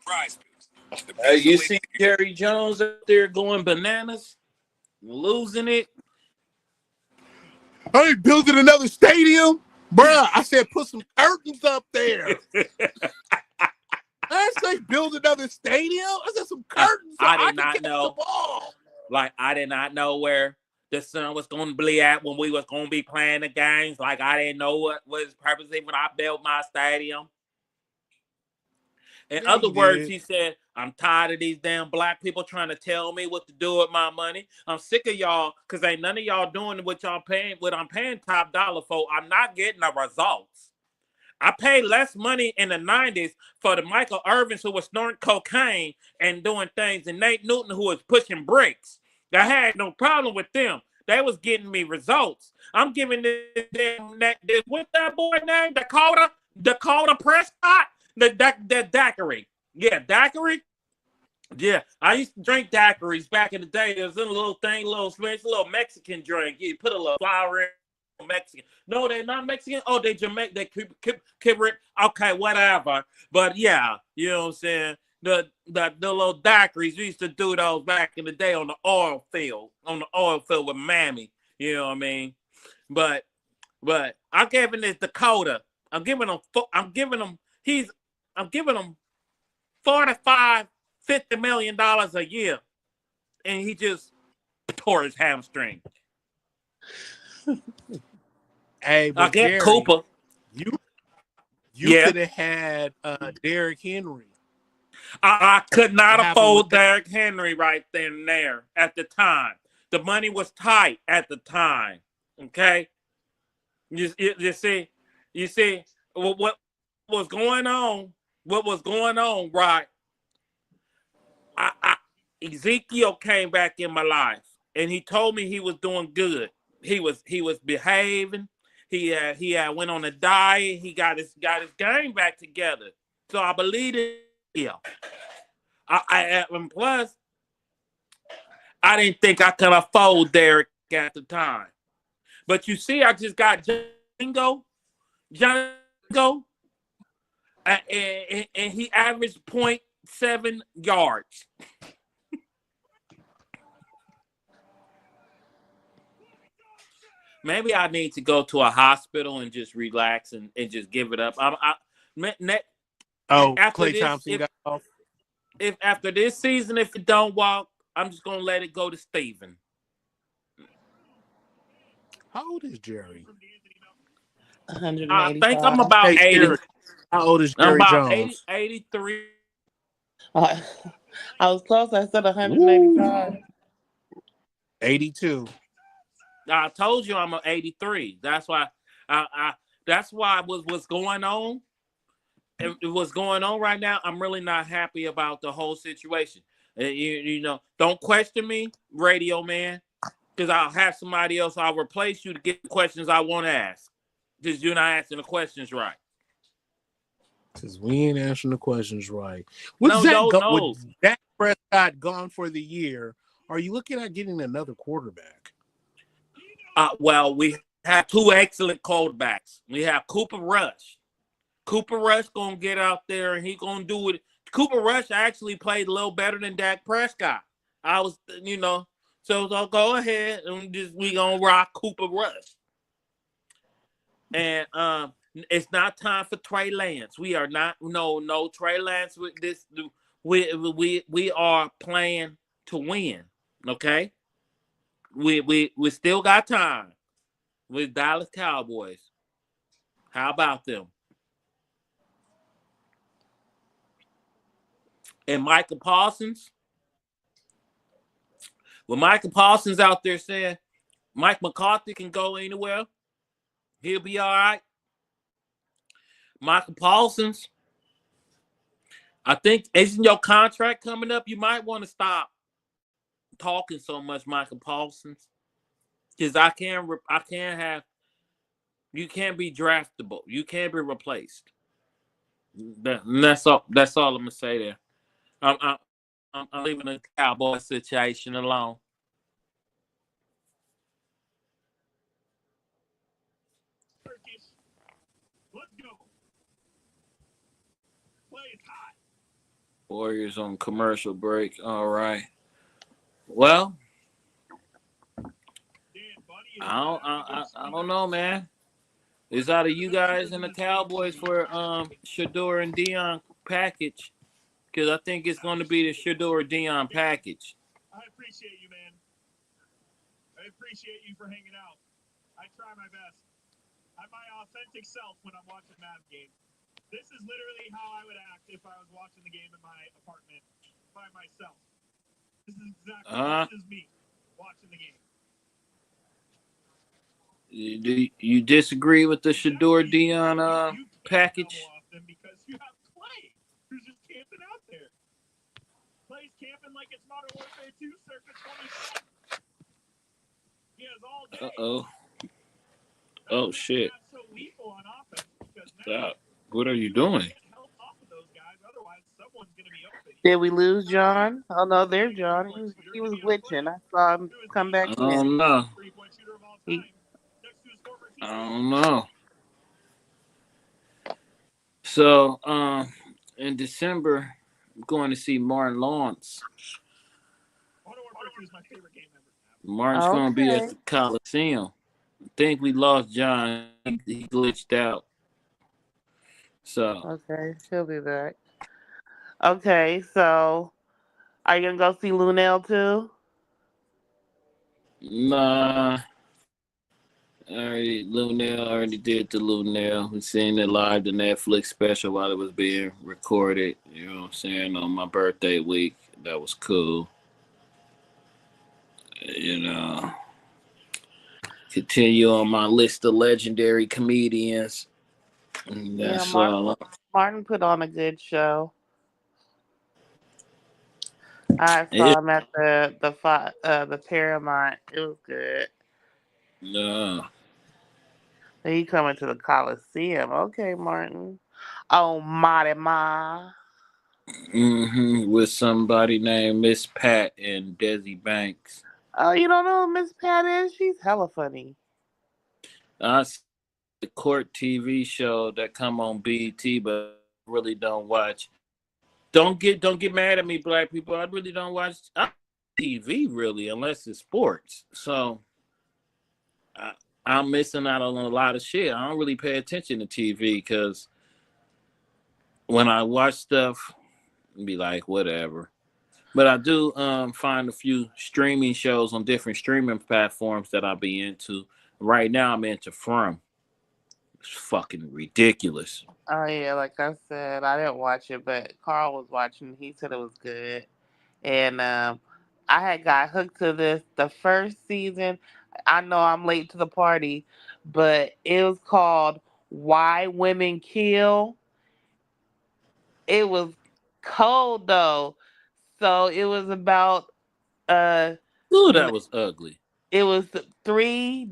Prize Picks. Hey, you see Jerry Jones up there going bananas, losing it. I ain't building another stadium, bruh. I said put some curtains up there. I say build another stadium. I said some curtains. I did not know. The ball. Like I did not know where the sun was going to be at when we was going to be playing the games. Like I didn't know what was purposely when I built my stadium. In other words, he said, I'm tired of these damn black people trying to tell me what to do with my money. I'm sick of y'all because ain't none of y'all doing what I'm paying top dollar for. I'm not getting the results. I paid less money in the 90s for the Michael Irvins who was snorting cocaine and doing things, and Nate Newton who was pushing bricks. I had no problem with them. They was getting me results. I'm giving what's that boy name? Dakota Prescott? The daiquiri. Yeah, daiquiri. Yeah, I used to drink daiquiris back in the day. It was in a little thing, little Mexican drink. You put a little flour in Mexican. No, they're not Mexican. Oh, they Jamaican. They Caribbean. Okay, whatever. But yeah, you know what I'm saying? The little daiquiris, we used to do those back in the day on the oil field with Mammy. You know what I mean? But I'm giving this Dakota. I'm giving him $45, $50 million a year, and he just tore his hamstring. Hey, but I get Jerry, Cooper. You could have had Derrick Henry. I could not afford Derrick Henry right then and there at the time. The money was tight at the time. Okay, you see what was going on? What was going on? Right. Ezekiel came back in my life, and he told me he was doing good. He was behaving. He went on a diet. He got his game back together. So I believed in him. And plus, I didn't think I could afford Derek at the time. But you see, I just got Django, and he averaged 0.7 yards. Maybe I need to go to a hospital and just relax and just give it up. Klay Thompson got off. If after this season, if it don't walk, I'm just gonna let it go to Steven. How old is Jerry? 185. I think I'm about 80. How old is Jerry Jones? 83. I was close. I said 185. Ooh. 82. I told you I'm an 83. That's why that's why what's going on. What's going on right now, I'm really not happy about the whole situation. You know, don't question me, radio man, because I'll have somebody else. I'll replace you to get the questions I want to ask. Because you're not answering the questions right. Because we ain't answering the questions right. No. Dak Prescott gone for the year Are you looking at getting another quarterback? Well, we have two excellent quarterbacks. We have Cooper Rush. Cooper Rush gonna get out there and he gonna do it. Cooper Rush actually played a little better than Dak Prescott. I was, so go ahead and we gonna rock Cooper Rush. And it's not time for Trey Lance. We are not no Trey Lance with this. We are playing to win. Okay, we still got time with Dallas Cowboys. How about them? And Michael Parsons. Well, Michael Parsons out there saying Mike McCarthy can go anywhere. He'll be all right. Michael Parsons, I think, isn't your contract coming up? You might want to stop talking so much, Michael Parsons, because I can't have. You can't be draftable. You can't be replaced. That's all. That's all I'm gonna say there. I'm leaving the Cowboy situation alone. Warriors on commercial break. All right. Well, I don't know, man. It's out of you guys and the Cowboys for Shador and Dion package, because I think it's going to be the Shador Dion package. I appreciate you, man. I appreciate you for hanging out. I try my best. I'm my authentic self when I'm watching Mavs game. This is literally how I would act if I was watching the game in my apartment by myself. This is exactly this is me watching the game. Do you disagree with the Shador Dion package? Because you have Clay, who's just camping out there. Clay's camping like it's Modern Warfare 2 circa 26. He has all day. Oh shit. So lethal on offense because Stop. What are you doing? Did we lose John? Oh no, there's John. He was glitching. I saw him come back in. I don't know. I don't know. So, in December, I'm going to see Martin Lawrence. Martin's going to be at the Coliseum. I think we lost John. He glitched out. So. Okay, he'll be back. Okay, so are you gonna go see Lunel too? Nah. Lunel already did the Lunel. We seen it live, the Netflix special while it was being recorded. You know what I'm saying? On my birthday week. That was cool. You know. Continue on my list of legendary comedians. And that's Martin put on a good show. I saw him at the Paramount. It was good. No. He coming to the Coliseum. Okay, Martin. Oh, Marty Ma. With somebody named Miss Pat and Desi Banks. Oh, you don't know who Miss Pat is? She's hella funny. I see the court TV show that come on BET, but I really don't watch. Don't get mad at me, black people. I really don't watch TV really, unless it's sports. So I'm missing out on a lot of shit. I don't really pay attention to TV because when I watch stuff, I'd be like, whatever. But I do find a few streaming shows on different streaming platforms that I'll be into. Right now, I'm into From. It's fucking ridiculous. Oh, yeah, like I said, I didn't watch it, but Carl was watching. He said it was good. And I had got hooked to the first season. I know I'm late to the party, but it was called Why Women Kill. It was cold, though. So it was about... Ooh, that was ugly. It was three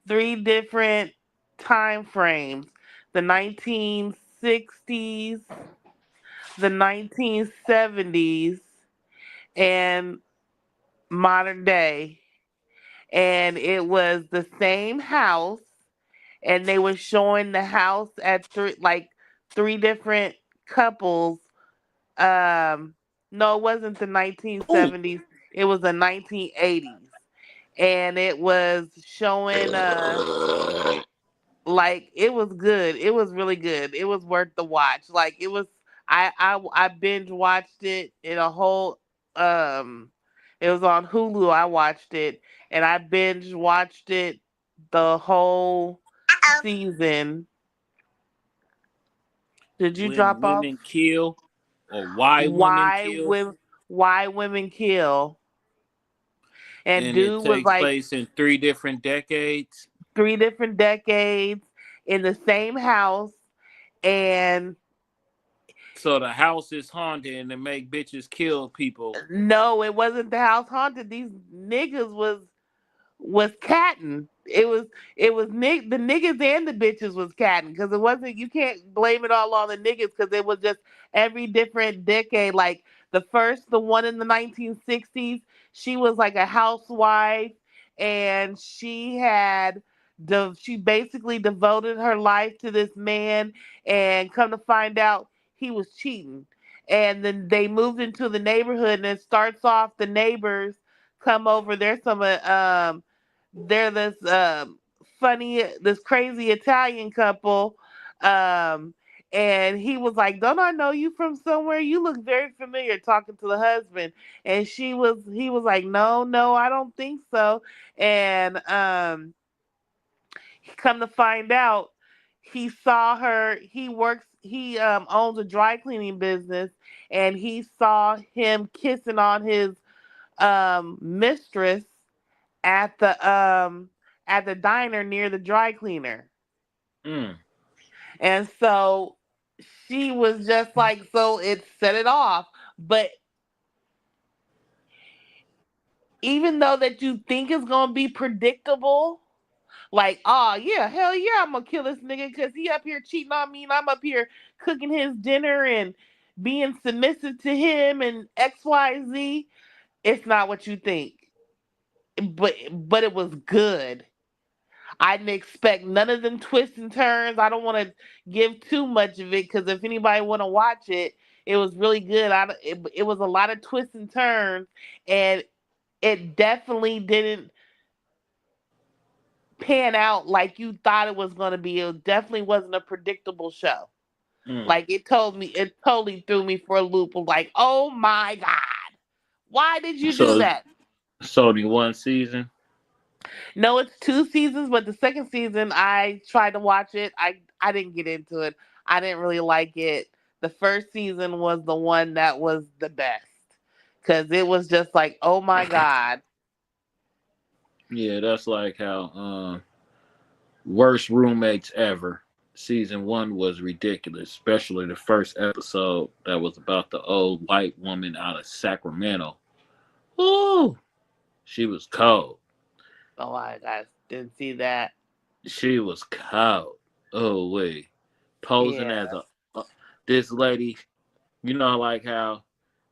different time frames: the 1960s, the 1970s, and modern day, and it was the same house, and they were showing the house at three different couples. Um, no, it wasn't the Ooh. 1970s. It was the 1980s, and it was showing like it was good. It was really good. It was worth the watch. Like it was. I binge watched it in a whole. Um, it was on Hulu. I watched it, and I binge watched it the whole season. Did you When drop off? women kill or why women Why kill, women? Why women kill? And and it dude was takes like place in 3 different decades. three different decades in the same house, and So the house is haunted and they make bitches kill people. no, it wasn't the house haunted. These niggas was catting. The niggas and the bitches was catting because it wasn't. You can't blame it all on the niggas because it was just every different decade. Like the one in the 1960s, she was like a housewife, and she basically devoted her life to this man, and come to find out he was cheating. And then they moved into the neighborhood, and it starts off the neighbors come over. They're this crazy Italian couple. Um, and he was like, "Don't I know you from somewhere? You look very familiar," talking to the husband. And he was like, "No, no, I don't think so." And come to find out, he saw her. He owns a dry cleaning business, and he saw him kissing on his mistress at the diner near the dry cleaner. Mm. And so she was just like, so it set it off. But even though that you think it's gonna be predictable, like, oh yeah, hell yeah, I'm gonna kill this nigga because he up here cheating on me, and I'm up here cooking his dinner and being submissive to him and XYZ. It's not what you think. But it was good. I didn't expect none of them twists and turns. I don't want to give too much of it because if anybody want to watch it, it was really good. It was a lot of twists and turns, and it definitely didn't pan out like you thought it was going to be. It definitely wasn't a predictable show. Mm. Like it totally threw me for a loop of like, oh my god, why did you do So that? it's only one season. No, it's two seasons, but the second season I tried to watch it. I didn't get into it. I didn't really like it. The first season was the one that was the best because it was just like, oh my god. Yeah, that's like how worst roommates ever. Season one was ridiculous, especially the first episode that was about the old white woman out of Sacramento. Ooh, she was cold. Oh, I didn't see that. She was cold. Oh wait, posing as Yeah. a this lady. You know, like how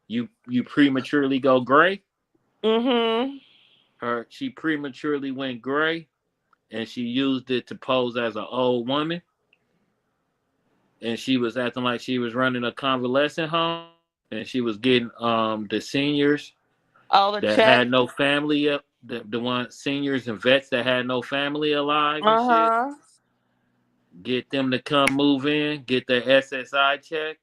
you prematurely go gray. Mhm. She prematurely went gray, and she used it to pose as an old woman, and she was acting like she was running a convalescent home, and she was getting the seniors Oh, the that check. had no family up, the one seniors and vets that had no family alive and Uh shit, huh. get them to come move in, get their SSI check,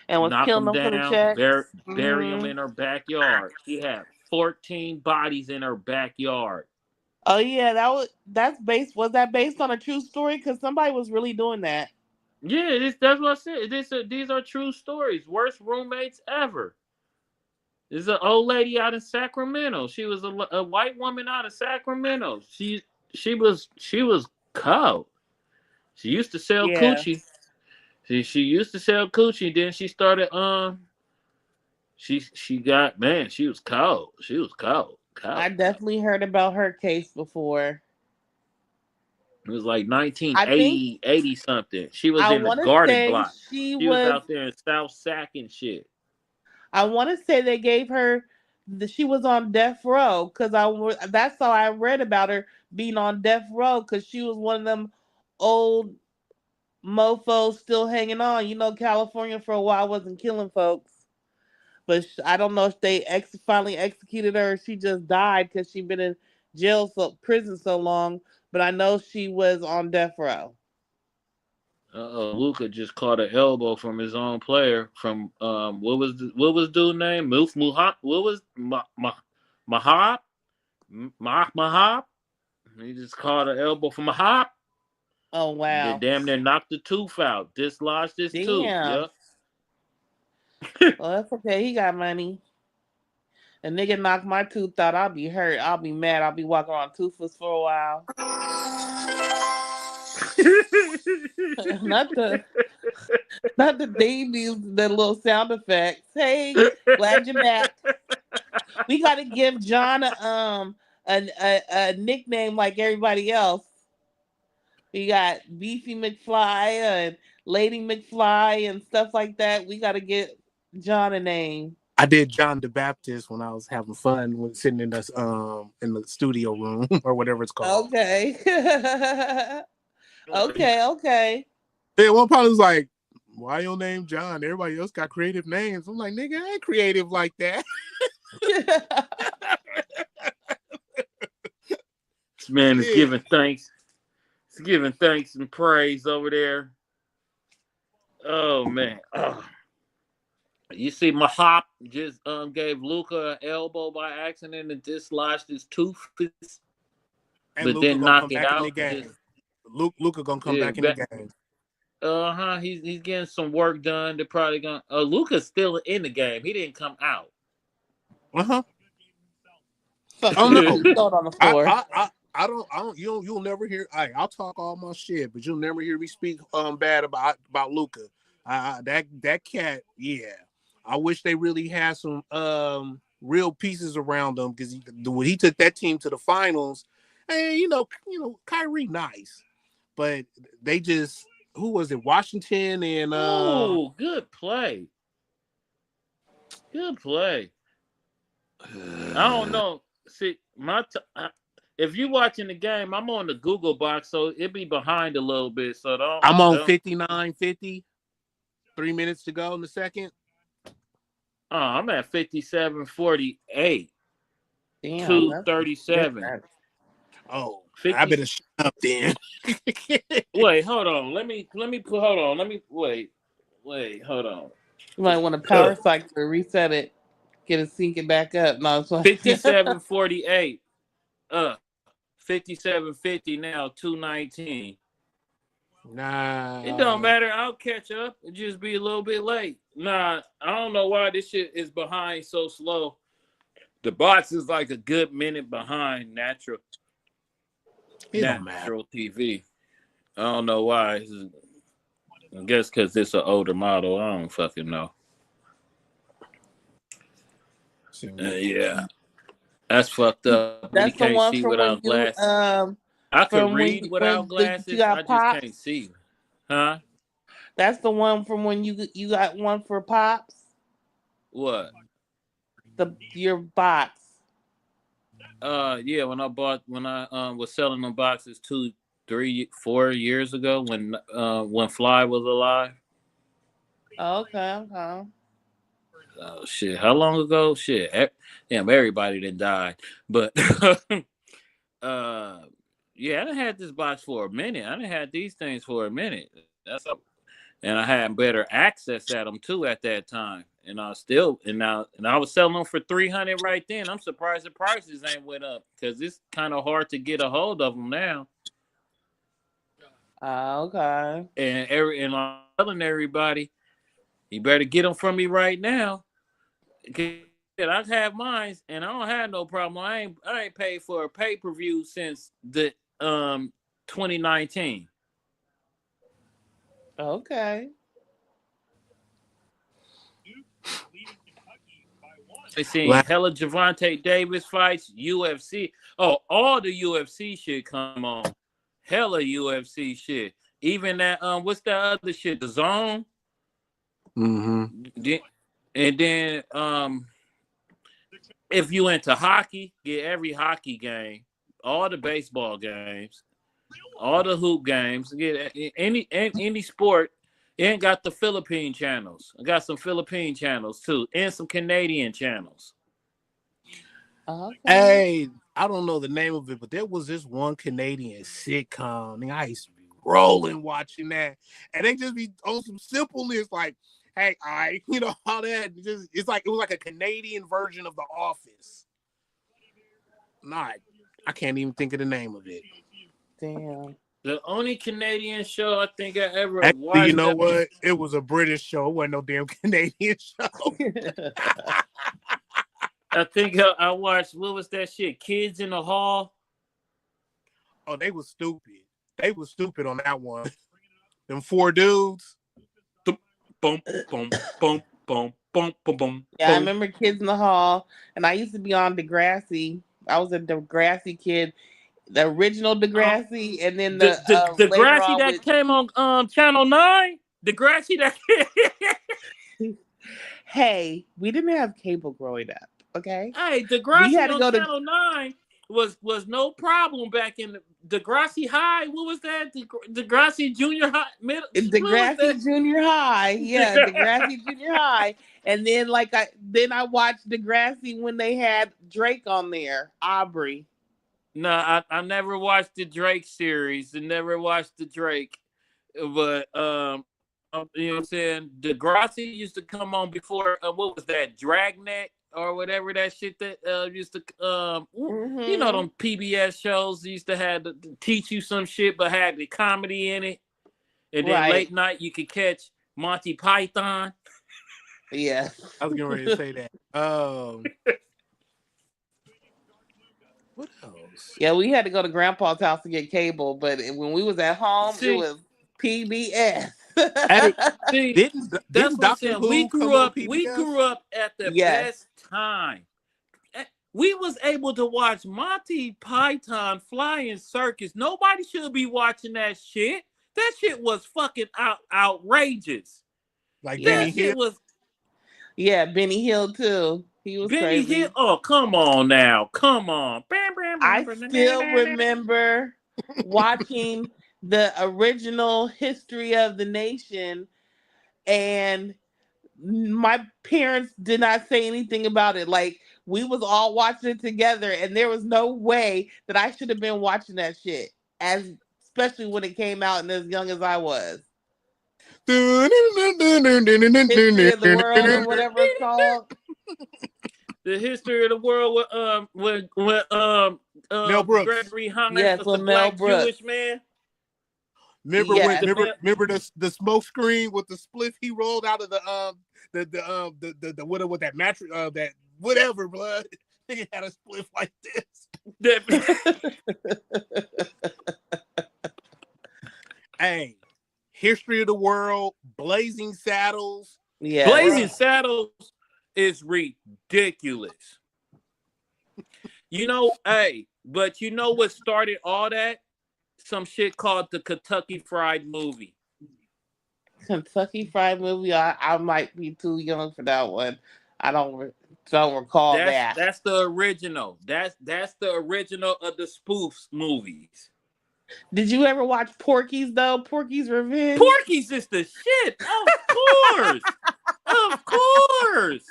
And was knock killing them them for the down, checks. bury them Mhm. in her backyard. She had 14 bodies in her backyard. Oh yeah, that's based. Was that based on a true story? Because somebody was really doing that. Yeah, that's what I said. These are true stories. Worst roommates ever. This is an old lady out of Sacramento. She was a white woman out of Sacramento. She was cold. She used to sell Yeah. coochie. She used to sell coochie. Then she started she got man. She was cold. She was cold. Cold. I definitely heard about her case before. It was like I think 1980, 80 something. She was I in the want to garden say block. She was out there in South Sac and shit. I want to say they gave her she was on death row because that's how I read about her being on death row because she was one of them old mofos still hanging on. You know, California for a while wasn't killing folks, but I don't know if they finally executed her. Or she just died because she'd been in prison so long. But I know she was on death row. Luca just caught an elbow from his own player from what was dude name? Muhab? What was Mahab? Mahab? He just caught an elbow from Mahab. Oh They wow! damn near knocked the tooth out. Dislodged his tooth. Damn. Yep. Well, that's okay. He got money. A nigga knock my tooth out, I'll be hurt. I'll be mad. I'll be walking around toothless for a while. not the not the babies, the little sound effects. Hey, glad you're back. We gotta give John a nickname like everybody else. We got Beefy McFly and Lady McFly and stuff like that. We gotta get John a name. I did John the Baptist when I was having fun when sitting in the studio room or whatever it's called. Okay. okay. Yeah, one part was like, why your name John? Everybody else got creative names. I'm like, nigga, I ain't creative like that. This man is giving thanks. He's giving thanks and praise over there. Oh man. Oh. You see, Mahop just gave Luca an elbow by accident and dislodged his tooth, and but Luka then knocked it out. Luca gonna come back in the game. He's getting some work done. They're probably gonna. Luca's still in the game. He didn't come out. Oh no. On the floor. I don't. You'll never hear. I'll talk all my shit, but you'll never hear me speak bad about Luca. That cat. Yeah. I wish they really had some real pieces around him because when he took that team to the finals, and you know, Kyrie nice, but they just who was it? Washington and oh, good play. Good play. I don't know. See, if you're watching the game, I'm on the Google box, so it'd be behind a little bit. So I'm on 59-50. 3 minutes to go in the second. Oh, I'm at 57-48. Damn, 2:37. Oh, 50... I better shut up then. Wait, hold on. Let me put. Hold on. Let me wait. Hold on. You might want to power cycle to reset it, get it syncing back up. No, 57-48. 57-50 now. 2:19. Nah, it don't matter. I'll catch up. It just be a little bit late. Nah, I don't know why this shit is behind so slow. The box is like a good minute behind natural TV. I don't know why. I guess because it's an older model. I don't fucking know. Yeah, that's fucked up. That's you can't see without glasses. I could read without glasses. I just can't see. Huh? That's the one from when you got one for Pops. What? Your box. Yeah. When I was selling them boxes 2, 3, 4 years ago when Fly was alive. Okay. Oh shit! How long ago? Shit! Damn, everybody done died. But yeah, I done had this box for a minute. I done had these things for a minute. And I had better access at them too at that time. And I was selling them for $300 right then. I'm surprised the prices ain't went up because it's kind of hard to get a hold of them now. Okay. And I'm telling everybody, you better get them from me right now. I have mine, and I don't have no problem. I ain't paid for a pay-per-view since the 2019. Okay. I seen hella Javante Davis fights, UFC. Oh, all the UFC shit come on. Hella UFC shit. Even that what's that other shit? The Zone. Mm-hmm. And then If you into hockey, get every hockey game, all the baseball games, all the hoop games, get any sport. And got the Philippine channels. I got some Philippine channels too, and some Canadian channels. Okay. Hey, I don't know the name of it, but there was this one Canadian sitcom. And I used to be rolling watching that, and they just be on some simpleness like, "Hey, all that." It's like it was like a Canadian version of The Office. Not, I can't even think of the name of it. Damn. The only Canadian show I think I ever Actually, watched. you know what? It was a British show. It wasn't no damn Canadian show. I think I watched, what was that shit? Kids in the Hall. Oh, they was stupid. They was stupid on that one. Them 4 dudes. Boom, boom, boom, boom, boom, boom, boom. Yeah, I remember Kids in the Hall, and I used to be on Degrassi. I was a Degrassi kid, the original Degrassi, and then the later Degrassi on that with, came on Channel 9. Degrassi that. hey, we didn't have cable growing up, okay? Hey, We Degrassi had to on go to Channel 9 was no problem back in Degrassi High. What was that? Degrassi Junior High? What was Degrassi that? Junior High. Yeah, Degrassi Junior High. And then I watched Degrassi when they had Drake on there, Aubrey. No, I never watched the Drake series and never watched the Drake. But you know what I'm saying? Degrassi used to come on before what was that? Dragnet or whatever that shit that used to you know them PBS shows used to have to teach you some shit but had the comedy in it. And then late night you could catch Monty Python. Yeah. I was getting ready to say that. What else? Yeah, we had to go to Grandpa's house to get cable, but when we was at home, it was PBS. Hey, See, that's what I'm Doctor saying. Who We come grew on up. We PBS? grew up at the best time. We was able to watch Monty Python Flying Circus. Nobody should be watching that shit. That shit was fucking outrageous. Like that Benny shit Hill. was. Yeah, Benny Hill too. He was Benny crazy. Hill. Oh, come on now. Come on. I still remember watching the original History of the Nation, and my parents did not say anything about it. Like, we was all watching it together, and there was no way that I should have been watching that shit, especially when it came out and as young as I was. History of the World or whatever it's called. The History of the World with Mel Brooks. Gregory Hines, yes, the Mel black Brooks. Jewish man. Remember the smoke screen with the spliff he rolled out of the what that mattress that whatever blood. He had a spliff like this. Hey, History of the World, Blazing Saddles. Yeah, Blazing Saddles is ridiculous. You know, but you know what started all that? Some shit called the Kentucky Fried Movie. Kentucky Fried Movie. I might be too young for that one. I don't recall that. That's the original. That's the original of the spoofs movies. Did you ever watch Porky's though? Porky's Revenge. Porky's is the shit. Of course. Of course.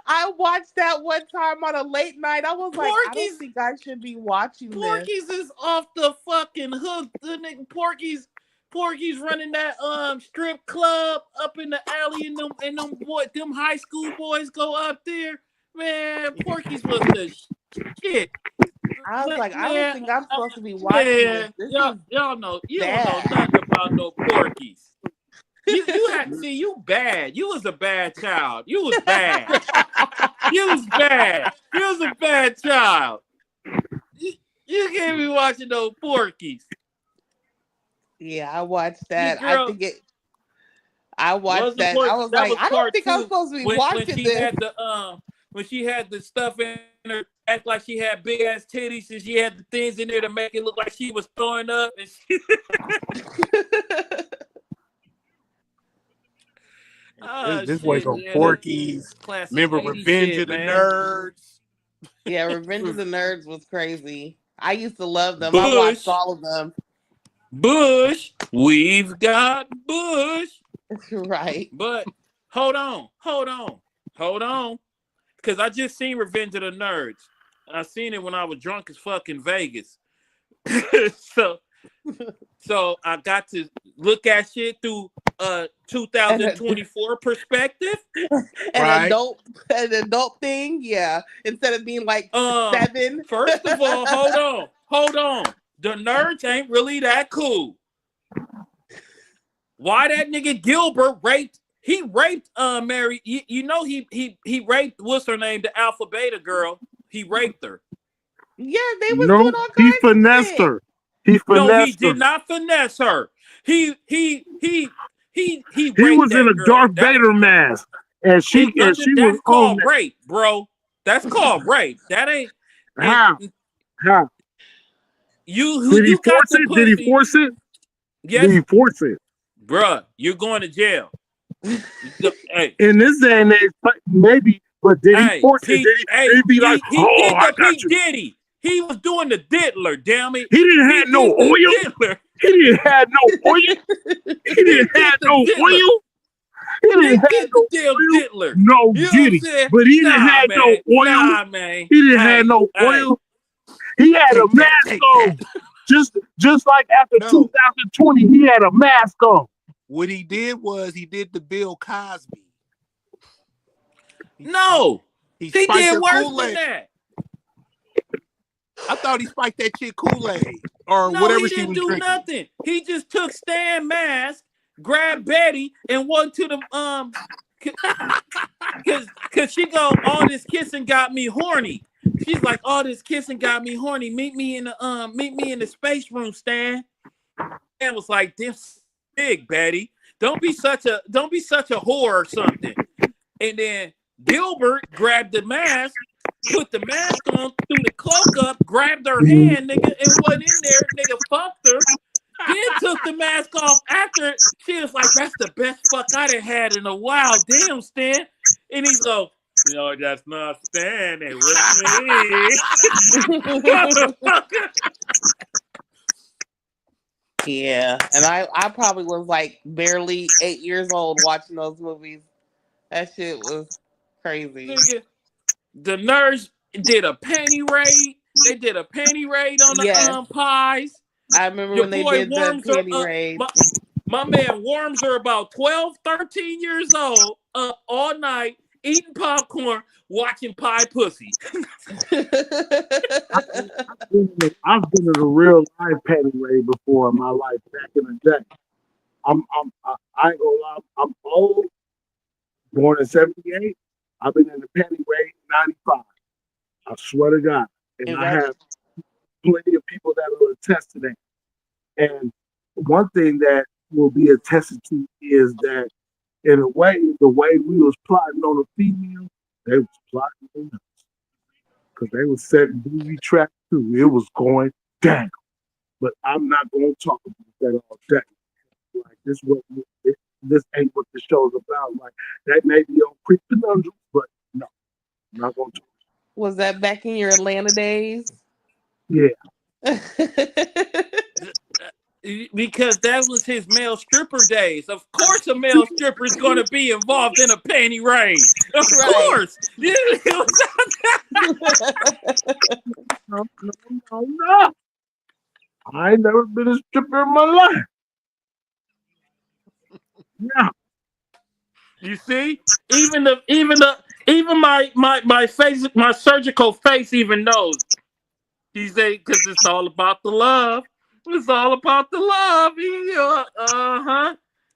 I watched that one time on a late night. I was like, I don't think I should be watching Porky's is off the fucking hook. The nigga Porky's running that strip club up in the alley, and them high school boys go up there. Man, Porky's was the shit. I was like, I don't think I'm supposed to be watching this. Y'all know you don't know nothing about no Porky's. You bad. You was a bad child. You was bad. You was bad. You was a bad child. You can't be watching no Porky's. Yeah, I watched that. I watched that. I was like, I don't think I'm supposed to be watching this. When she had the stuff in her, act like she had big ass titties, and she had the things in there to make it look like she was throwing up. And this boy go Porky's. Remember Revenge of the Nerds? Yeah, Revenge of the Nerds was crazy. I used to love them. I watched Bush, all of them. Bush, we've got Bush. Right. But hold on. Because I just seen Revenge of the Nerds. I seen it when I was drunk as fuck in Vegas. so so I got to look at shit through a And 2024 perspective. Right. an adult thing, yeah. Instead of being like 7. First of all, hold on. The nerds ain't really that cool. Why that nigga Gilbert raped Mary? You know he raped, what's her name, the Alpha Beta girl. He raped her. Yeah, they was No, doing all he kinds of finessed shit. her. He No, he finessed her. did not finesse her. He He raped was in that a girl. Darth Vader mask, and she was That's on called that. rape, bro. That's called rape. That ain't. And How? How? Did he you got force the it? Did he pussy. force it? Did Yes, he force it? bruh, you're going to jail. Hey, In this day and age, maybe, but did he force it? Did he be like, he oh, did I the got P you? Diddy. He was doing the diddler, damn it. He didn't He have no did the oil. diddler. He didn't have no oil. He He didn't did have the no diddler. oil. He He didn't have did the no damn oil. diddler. No, You know what did I'm he? saying? But he didn't Nah, have no man. oil. Nah, man. He didn't have no Hey. oil. He had a Take that. mask Take on. that. Just like after No. 2020, he had a mask on. What he did was he did the Bill Cosby. No. He He spiked did the worse Kool-Aid. than that. I thought he spiked that shit Kool-Aid or No, whatever he she didn't was do drinking. nothing. He just took Stan mask, grabbed Betty, and went to the cause she go, all this kissing got me horny. She's like, all this kissing got me horny. Meet me in the space room, Stan. Stan was like, this big, Betty. Don't be such a whore or something. And then Gilbert grabbed the mask, put the mask on, threw the cloak up, grabbed her hand, nigga, and went in there, nigga, fucked her. Then took the mask off after. She was like, that's the best fuck I done had in a while. Damn, Stan. And he's like, no, that's not Stan. It was me. Motherfucker. Yeah, and I probably was like barely 8 years old watching those movies. That shit was crazy. Nigga, the nerds did a panty raid. They did a panty raid on the Yes. pies. I remember Your when they boy did the warms her panty up. raid. My man warms her about 12, 13 years old, up all night, eating popcorn, watching pie pussy. I've been in a real life panty raid before in my life back in the day. I ain't gonna lie, I'm old, born in 78. I've been in the panty raid in 95. I swear to God. And I have plenty of people that will attest to that. And one thing that will be attested to is that in a way, the way we was plotting on the female, they was plotting on us. Because they was setting booby traps too. It was going down. But I'm not going to talk about that all day. Like this ain't what the show's about. Like that may be on pre-conundrum, but no, I'm not going to talk. Was that back in your Atlanta days? Yeah. Because that was his male stripper days. Of course, a male stripper is going to be involved in a panty raid. Of course. No. I ain't never been a stripper in my life. No. You see, even my face, my surgical face even knows. He said, because it's all about the love. It's all about the love.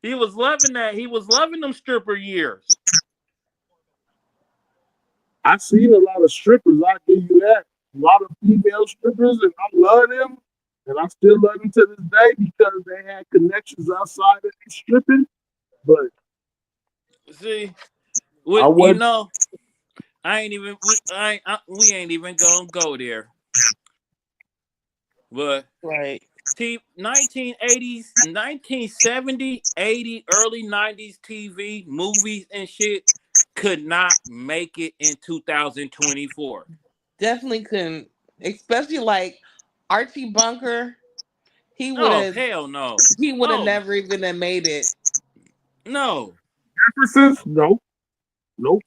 He was loving that. He was loving them stripper years. I've seen a lot of strippers. I give you that. A lot of female strippers, and I love them, and I still love them to this day because they had connections outside of stripping. But see, we ain't even gonna go there. But right. 1980s, 1970, 80, early 90s TV, movies and shit could not make it in 2024. Definitely couldn't. Especially like Archie Bunker. He would Oh have hell no. he would have Oh never even have made it. no. Jefferson's? Nope. Nope.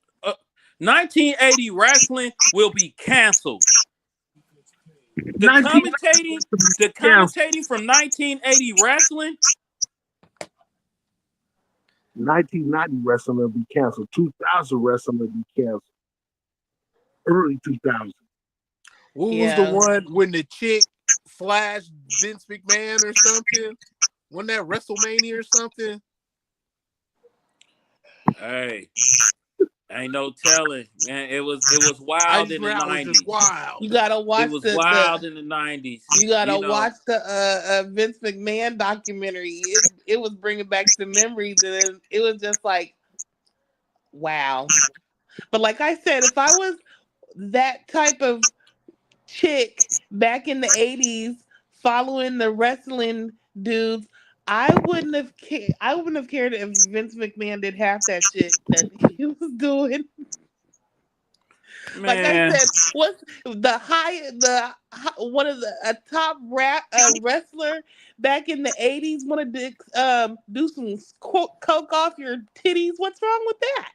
1980 wrestling will be canceled. The 1990 commentating, the commentating from 1980 wrestling. 1990 wrestling will be canceled. 2000 wrestling will be canceled. Early 2000. What was the Yeah. one when the chick flashed Vince McMahon or something? Wasn't that WrestleMania or something? Hey, ain't no telling, man. It was I wild just in the remember that was just 90s. wild. You gotta It watch was the wild in the 90s. you gotta You know, watch the Vince McMahon documentary. It was bringing back the memories, and it was just like wow. But like I said, if I was that type of chick back in the 80s following the wrestling dudes, I wouldn't have cared if Vince McMahon did half that shit that he was doing. Like I man. said, what's one of the a top wrestler back in the 80s wanted to do some coke off your titties? What's wrong with that?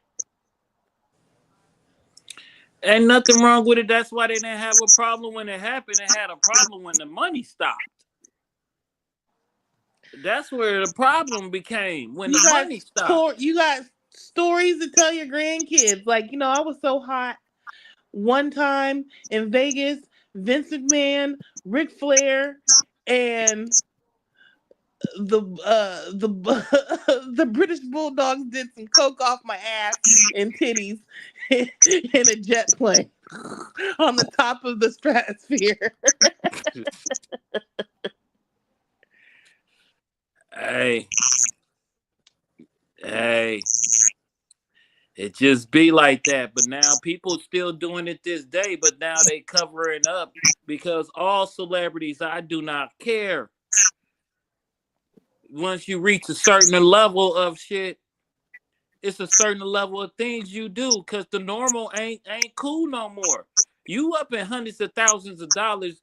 Ain't nothing wrong with it. That's why they didn't have a problem when it happened. They had a problem when the money stopped. That's where the problem became when the money stopped. You got stories to tell your grandkids. Like, I was so hot one time in Vegas, Vince McMahon, Ric Flair, and the the British Bulldogs did some coke off my ass and titties in a jet plane on the top of the stratosphere. Hey, hey, it just be like that. But now people still doing it this day. But now they covering up because all celebrities, I do not care. Once you reach a certain level of shit, it's a certain level of things you do because the normal ain't cool no more. You up in hundreds of thousands of dollars.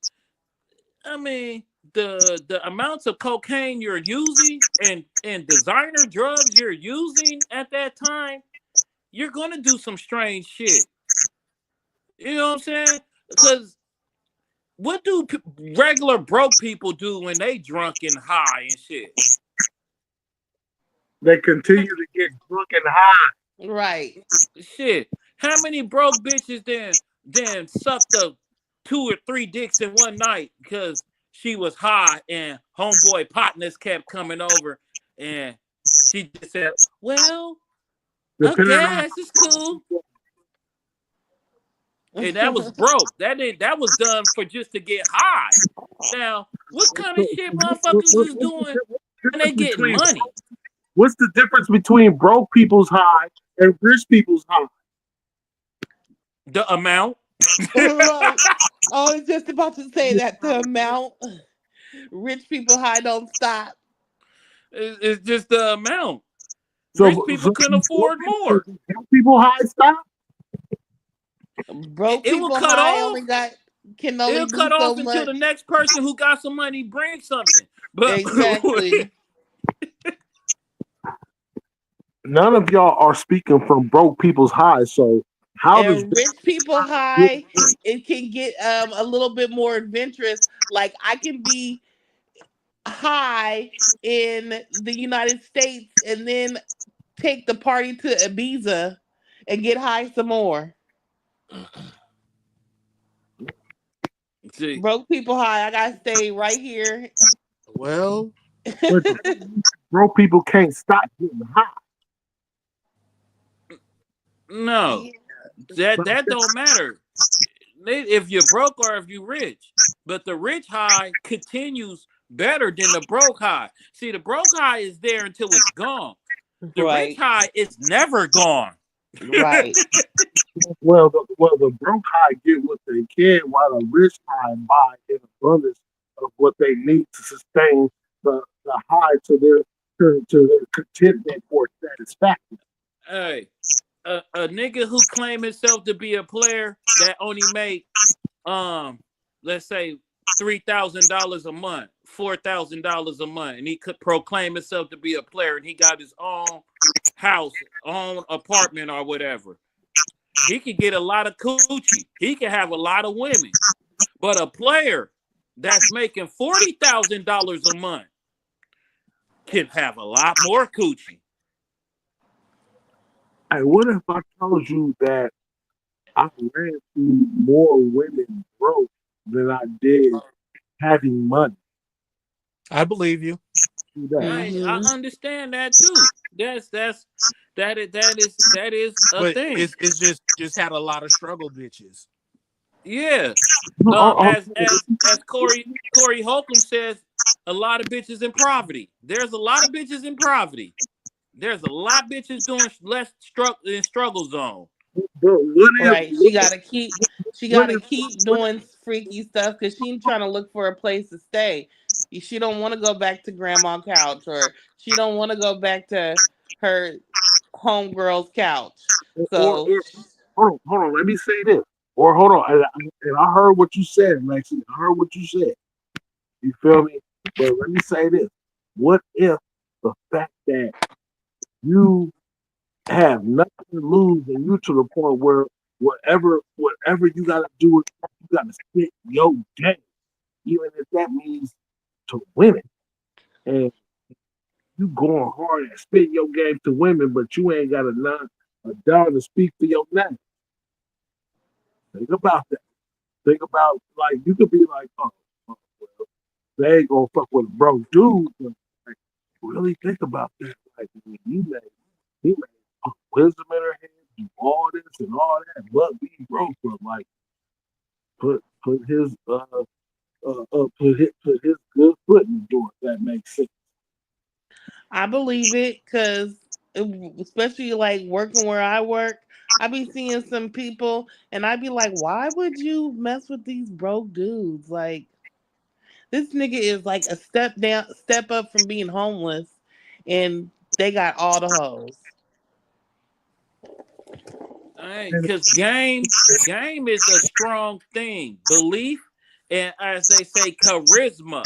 I mean, the amounts of cocaine you're using and designer drugs you're using at that time, you're gonna do some strange shit. You know what I'm saying? Because what do regular broke people do when they drunk and high and shit? They continue to get drunk and high. Right. Shit. How many broke bitches then sucked up 2 or 3 dicks in one night because she was high and homeboy partners kept coming over and she just said, "Well, I Depending on guess it's cool." And that was broke. That was done for just to get high. Now, what kind of shit motherfuckers is doing and they getting money? what's the difference between broke people's high and rich people's high? The amount. Right. I was just about to say that the amount rich people high don't stop. It's just the amount. Rich So, people couldn't afford more. broke people high stop? Broke It will people cut high off. can only It'll do cut so off until much. the next person who got some money brings something. But Exactly. None of y'all are speaking from broke people's high. So how does And rich people high, it can get a little bit more adventurous. Like I can be high in the United States and then take the party to Ibiza and get high some more. see, Broke people high, I gotta stay right here. Well, broke people can't stop getting high? no, Yeah. that don't matter. If you're broke or if you're rich, but the rich high continues better than the broke high. See, the broke high is there until it's gone. The rich Right, high is never gone. right. The broke high get what they can, while the rich high buy in abundance of what they need to sustain the high to their contentment or satisfaction. Hey, a nigga who claim himself to be a player that only make let's say $3,000 a month, $4,000 a month, and he could proclaim himself to be a player, and he got his own house, own apartment, or whatever. He could get a lot of coochie. He could have a lot of women. But a player that's making $40,000 a month can have a lot more coochie. Hey, what if I told you that I ran through more women broke than I did having money? I believe you. Do that. I understand that too. That is a But thing. it's just had a lot of struggle bitches. Yeah. As Corey Holcomb says, a lot of bitches in poverty. There's a lot of bitches in poverty. There's a lot of bitches doing less struggle zone. But what if, Right. She gotta keep what if, doing freaky stuff because she's trying to look for a place to stay. She don't want to go back to grandma's couch, or she don't want to go back to her homegirl's couch. or So hold on, let me say this. Or hold on, and I heard what you said, Lexi. I heard what you said. You feel me? But let me say this. What if the fact that you have nothing to lose and you to the point where whatever you gotta do, you gotta spit your game, even if that means to women. And you going hard at spitting your game to women, but you ain't got a dollar to speak for your name. Think about that. Think about, like, you could be like, oh well, they ain't gonna fuck with a broke dude. But, like, really think about that. Like, he made wisdom in her head, do all this and all that, but be broke. But like, put his put his good foot in the door. If that makes sense. I believe it because, especially like working where I work, I be seeing some people and I be like, why would you mess with these broke dudes? Like, this nigga is like a step up from being homeless, and they got all the hoes. Because game is a strong thing. Belief and, as they say, charisma.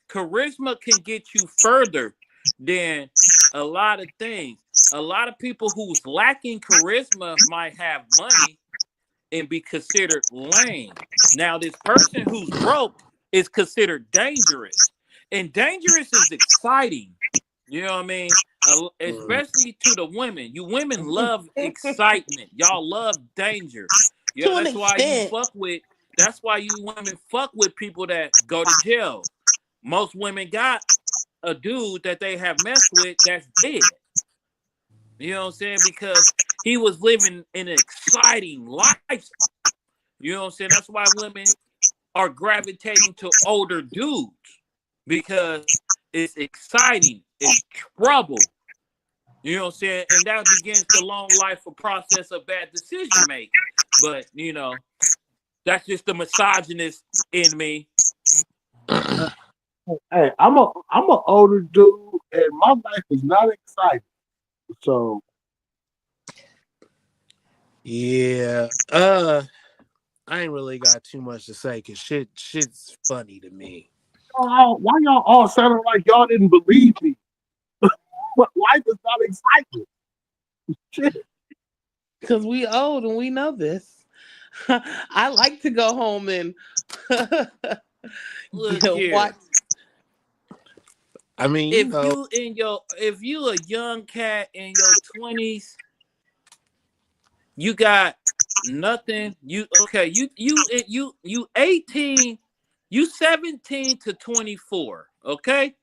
Charisma can get you further than a lot of things. A lot of people who's lacking charisma might have money and be considered lame. Now, this person who's broke is considered dangerous. And dangerous is exciting. You know what I mean? Especially to the women. You women love excitement. Y'all love danger. Yeah, To an extent. That's why you women fuck with people that go to jail. Most women got a dude that they have messed with that's dead. You know what I'm saying? Because he was living an exciting life. You know what I'm saying? That's why women are gravitating to older dudes, because it's exciting, it's trouble. You know what I'm saying? And that begins the long life of process of bad decision making. But that's just the misogynist in me. Hey, I'm a older dude, and my life is not exciting. So Yeah. I ain't really got too much to say because shit's funny to me. why y'all all sounding like y'all didn't believe me? But life is not exciting. Shit. Because we old and we know this. I like to go home and Look here. watch. I mean, if you a young cat in your 20s, you got nothing. You 18, you 17 to 24, okay?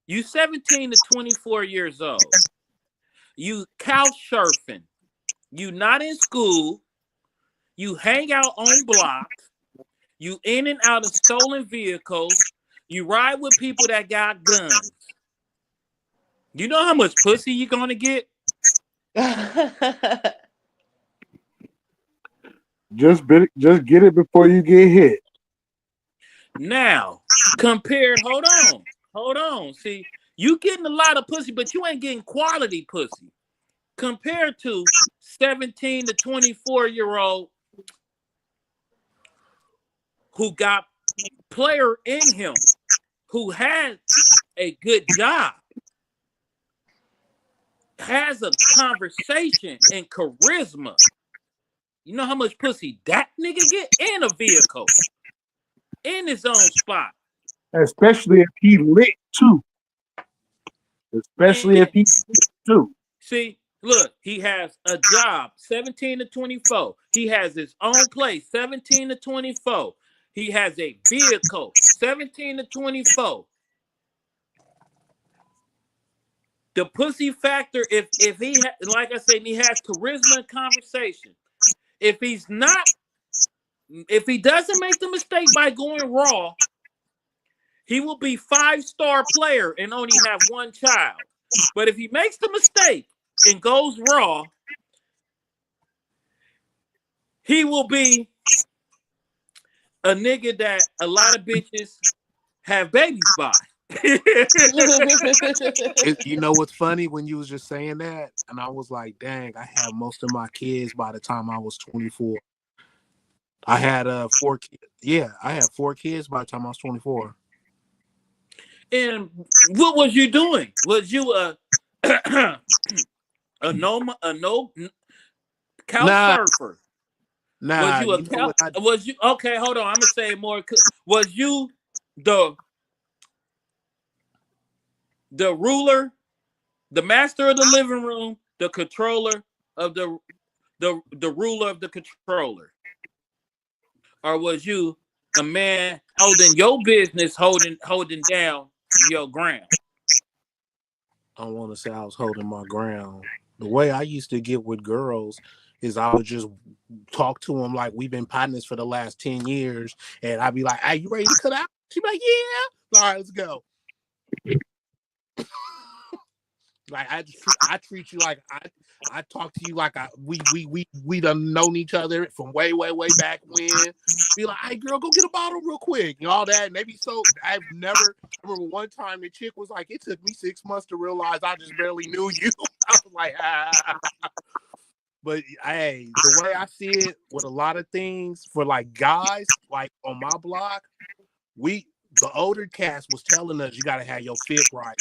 You 17 to 24 years old. You couch surfing. You not in school. You hang out on blocks. You in and out of stolen vehicles. You ride with people that got guns. You know how much pussy you gonna get? Just get it before you get hit. Now, hold on. See, you getting a lot of pussy, but you ain't getting quality pussy. Compared to 17 to 24-year-old who got player in him, who had a good job, has a conversation and charisma. You know how much pussy that nigga get in a vehicle, in his own spot. Especially if he lit too. Especially Yeah. if he lit too. See, look, he has a job, 17 to 24. He has his own place, 17 to 24. He has a vehicle, 17 to 24. The pussy factor, if he like I said, he has charisma and conversation. If he doesn't make the mistake by going raw, he will be 5-star player and only have one child. But if he makes the mistake and goes raw, he will be a nigga that a lot of bitches have babies by. You know what's funny when you was just saying that, and I was like, dang, I had most of my kids by the time I was 24. I had 4 kids. Yeah, I had 4 kids by the time I was 24. And what was you doing? Was you a couch surfer? Nah, Was you a couch? Was you okay? Hold on, I'm gonna say more. Was you the ruler, the master of the living room, the controller of the ruler of the controller, or was you a man holding your business, holding down your ground? I don't want to say I was holding my ground. The way I used to get with girls is I would just talk to them like we've been partners for the last 10 years, and I'd be like, "Hey, you ready to cut out?" She'd be like, "Yeah." All right, let's go. Like I treat you like I talk to you like we done known each other from way back when. Be like, "Hey girl, go get a bottle real quick," and all that. And they be so I remember one time the chick was like, "It took me 6 months to realize I just barely knew you." I was like, But hey, the way I see it with a lot of things for like guys, like on my block, the older cast was telling us you gotta have your fit right.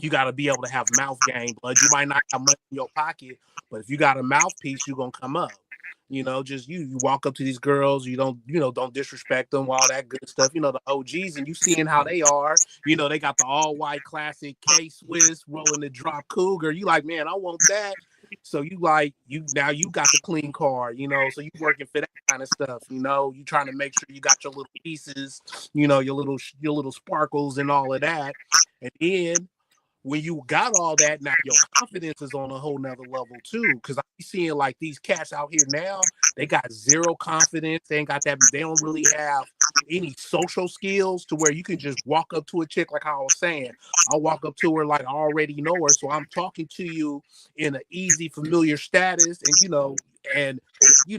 You got to be able to have mouth game, but you might not have money in your pocket, but if you got a mouthpiece, you're going to come up. You know, just you walk up to these girls, don't disrespect them, all that good stuff. You know, the OGs, and you seeing how they are. You know, they got the all white classic K-Swiss rolling the drop Cougar. You like, man, I want that. So you got the clean car, so you working for that kind of stuff. You trying to make sure you got your little pieces, your little sparkles and all of that. And then when you got all that, now your confidence is on a whole nother level too. Because I be seeing like these cats out here now, they got zero confidence. They ain't got that. They don't really have any social skills to where you can just walk up to a chick like how I was saying. I'll walk up to her like I already know her, so I'm talking to you in an easy, familiar status, and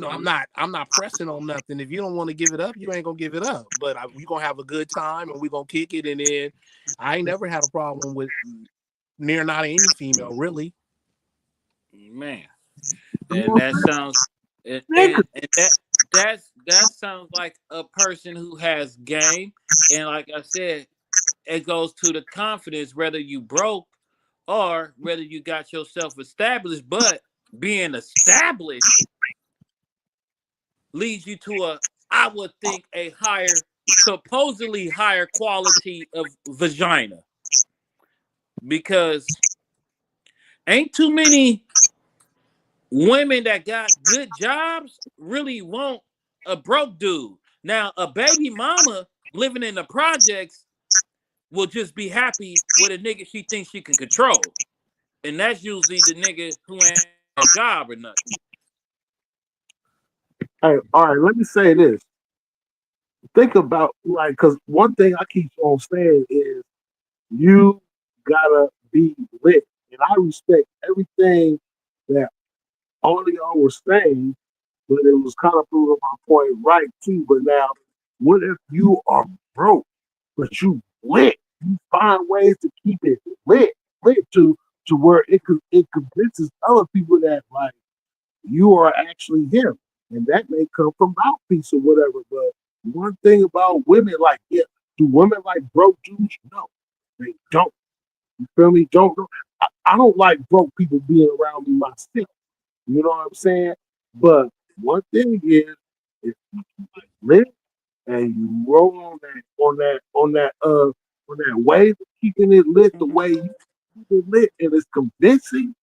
I'm not pressing on nothing. If you don't want to give it up, you ain't gonna give it up. But we gonna have a good time and we gonna kick it, and then I ain't never had a problem with near not any female, really. Man, and that sounds and that sounds like a person who has game, and like I said, it goes to the confidence, whether you broke or whether you got yourself established. But being established leads you to I would think, a supposedly higher quality of vagina. Because ain't too many women that got good jobs really want a broke dude. Now, a baby mama living in the projects will just be happy with a nigga she thinks she can control. And that's usually the nigga who ain't a job or nothing. Hey, all right, let me say this. Think about, like, because one thing I keep on saying is you gotta be lit. And I respect everything that all of y'all were saying, but it was kind of proving my point right too. But now, what if you are broke, but you lit? You find ways to keep it lit to where it convinces other people that like you are actually him, and that may come from mouthpiece or whatever. But one thing about women, like, yeah, do women like broke dudes? No, they don't. You feel me? Don't. I don't like broke people being around me myself. You know what I'm saying? But one thing is, if you live and you roll on that wave of keeping it lit the way you keep it lit and it's convincing,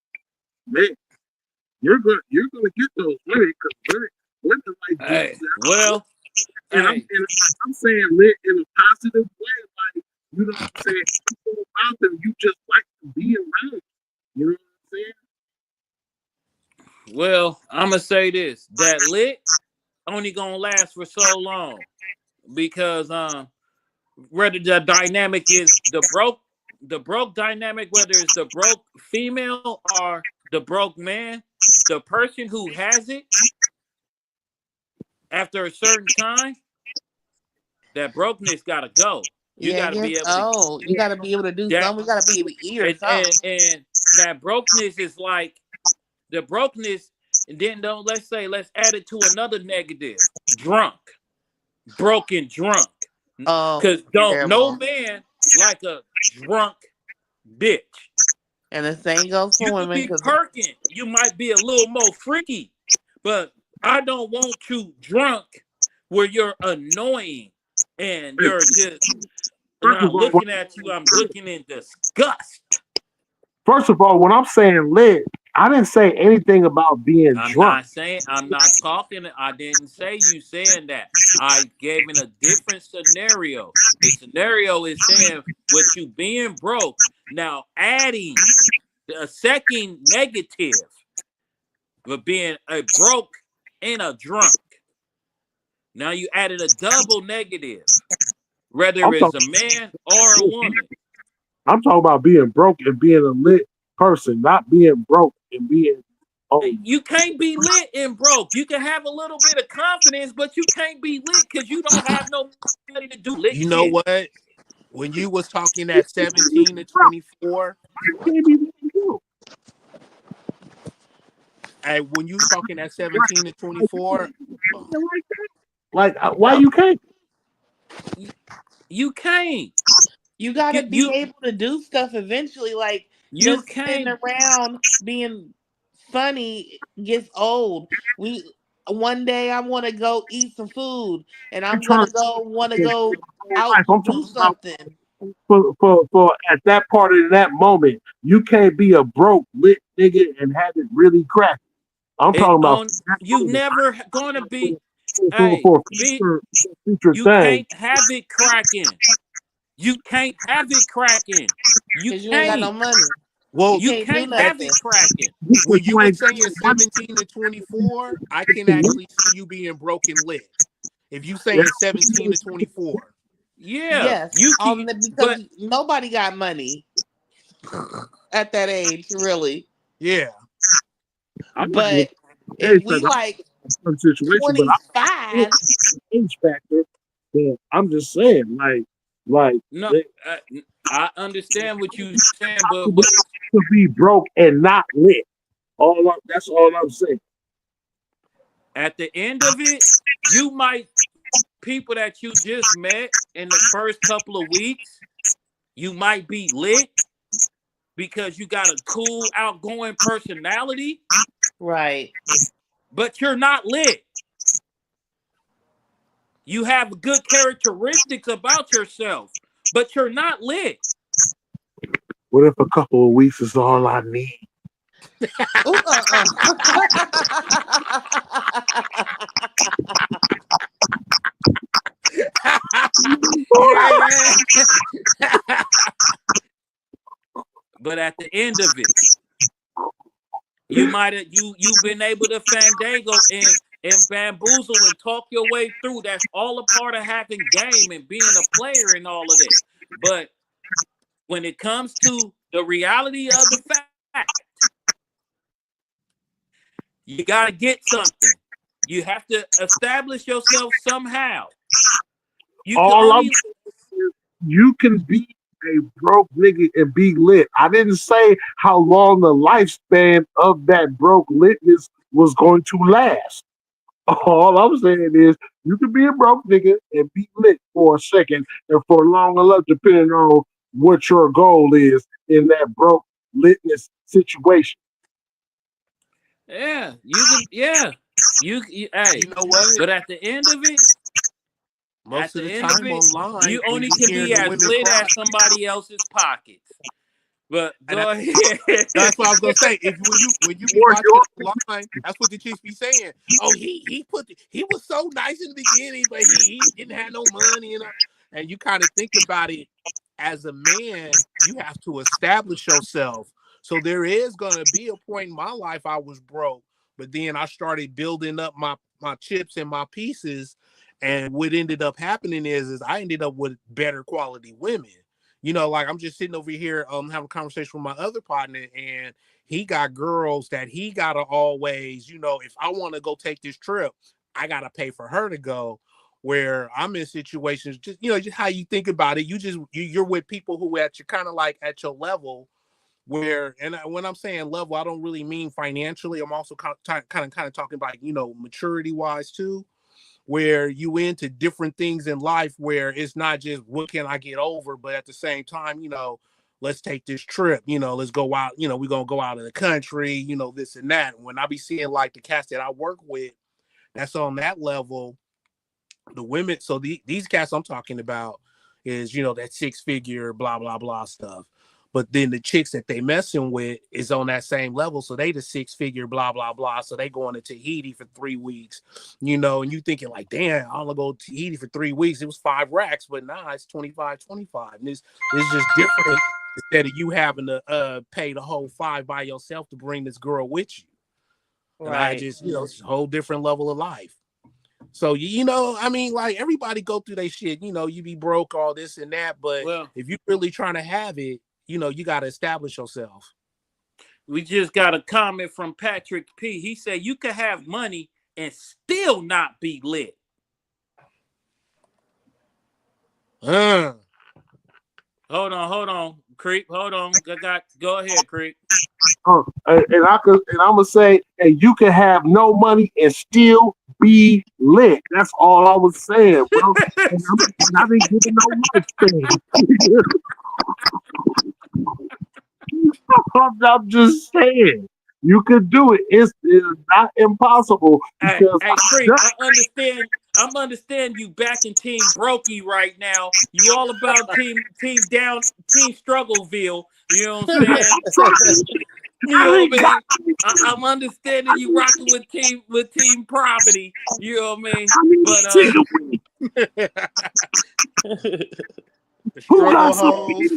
man, you're gonna get those women because women like Hey, dudes. well, hey, I'm saying lit in a positive way, like you know what I'm saying. You go about them, you just like to be around. You know what I'm saying? well, I'm gonna say this: that lit only gonna last for so long because whether the dynamic is the broke dynamic, whether it's the broke female or the broke man, the person who has it after a certain time, that brokenness gotta go. You Yeah, I gotta guess. be able to Oh, you got to be able to do that something. We got to be able to eat or something. and that brokenness is like the brokenness, and then don't let's add it to another negative. Drunk. Broken drunk. Oh, Cause don't no terrible. man like a drunk bitch. And the same goes for You could women be because perking. You might be a little more freaky, but I don't want you drunk where you're annoying and Hey, you're just first now of all, looking at you. I'm looking in disgust. when I'm saying lit, I didn't say anything about being drunk. I'm not talking. I didn't say you saying that. I gave in a different scenario. The scenario is saying with you being broke, now adding a second negative for being a broke and a drunk. Now you added a double negative, whether I'm it's a talking. man or a woman. I'm talking about being broke and being a lit person, not being broke and being You can't be lit and broke. You can have a little bit of confidence, but you can't be lit because you don't have no money to do lit You know shit. what? When you was talking at 17 to 24, you can't be broke. and when you talking at 17 to 24, oh, Why No, you can't? you can't. you got to be You able to do stuff eventually. Like you just sitting can't. around being funny gets old. We one day I want to go eat some food, and I'm I'm trying gonna to go want to life. go out I'm do talking about something. for at that part of that moment, you can't be a broke lit nigga and have it really crack. I'm It talking about on that you moment. never gonna be. For, Hey, for be future you thing. can't have it cracking. You can't have it cracking. You Cause you ain't got no can't. money. well, You You can't do can't at have nothing. it cracking. when you You were ain't got saying no 17 to 24, I can money. actually see you being broken lit. If you Yeah. saying 17 to 24, Yeah, Yes, you on can. the But because nobody got money at that age, really. yeah. I'm not even But if age we factor. like I'm in a situation, but I 25, age factor. But I'm just saying, like no, they uh, I understand what you saying, but possible to be broke and not lit. That's all I'm saying. at the end of it, you might people that you just met in the first couple of weeks, you might be lit because you got a cool, outgoing personality, right? but you're not lit. You have good characteristics about yourself, but you're not lit. What if a couple of weeks is all I need? Ooh, Yeah. But at the end of it, you might have you've been able to fandango and bamboozle and talk your way through. That's all a part of having game and being a player and all of that. But when it comes to the reality of the fact, you got to get something. You have to establish yourself somehow. You can All I'm only saying is you can be a broke nigga and be lit. I didn't say how long the lifespan of that broke litness was going to last. All I'm saying is you can be a broke nigga and be lit for a second and for long enough, depending on what your goal is in that broke litness situation. Yeah, you can. Yeah, hey, You know what? but at the end of it, Most of the time online, you when only you can hear be the as women lit cry, as somebody else's pockets. But and go ahead. that's what I was gonna say. If when you be Or watching your online, that's what the chicks be saying. Oh, he was so nice in the beginning, but he didn't have no money, and you kind of think about it as a man, you have to establish yourself. So there is gonna be a point in my life I was broke, but then I started building up my chips and my pieces, and what ended up happening is I ended up with better quality women. Like I'm just sitting over here having a conversation with my other partner, and he got girls that he gotta always, if I want to go take this trip, I gotta pay for her to go. Where I'm in situations, just how you think about it, you're with people who at you kind of like at your level. Where when I'm saying level, I don't really mean financially. I'm also kind of talking about maturity wise too, where you into different things in life where it's not just what can I get over, but at the same time, let's take this trip, let's go out, we're gonna go out of the country, this and that. When I be seeing like the cats that I work with that's on that level, the women, so these cats I'm talking about is that six figure blah blah blah stuff. But then the chicks that they messing with is on that same level, so they the six figure blah blah blah. So they going to Tahiti for 3 weeks, and you thinking like, damn, I'm gonna go to Tahiti for 3 weeks. It was 5 racks, but nah, it's 25, and it's just different. Instead of you having to pay the whole 5 by yourself to bring this girl with you, and I Right. just it's a whole different level of life. So I mean, like everybody go through their shit. You be broke, all this and that. But Well, if you're really trying to have it, you got to establish yourself. we just got a comment from Patrick P. He said you could have money and still not be lit. Hold on, Creep. Hold on. Go ahead, Creep. and I'm gonna say, and you can have no money and still be lit. That's all I was saying, bro. And I didn't give it no lifespan. I'm just saying, you could do it. It's not impossible because Hey, Creep. I'm understand you backing Team Brokey right now. You all about team down, Team Struggleville. You know what I'm saying? You know what I mean? I'm understanding you rocking with Team Poverty. You know what I mean? But The who struggle got some hoes.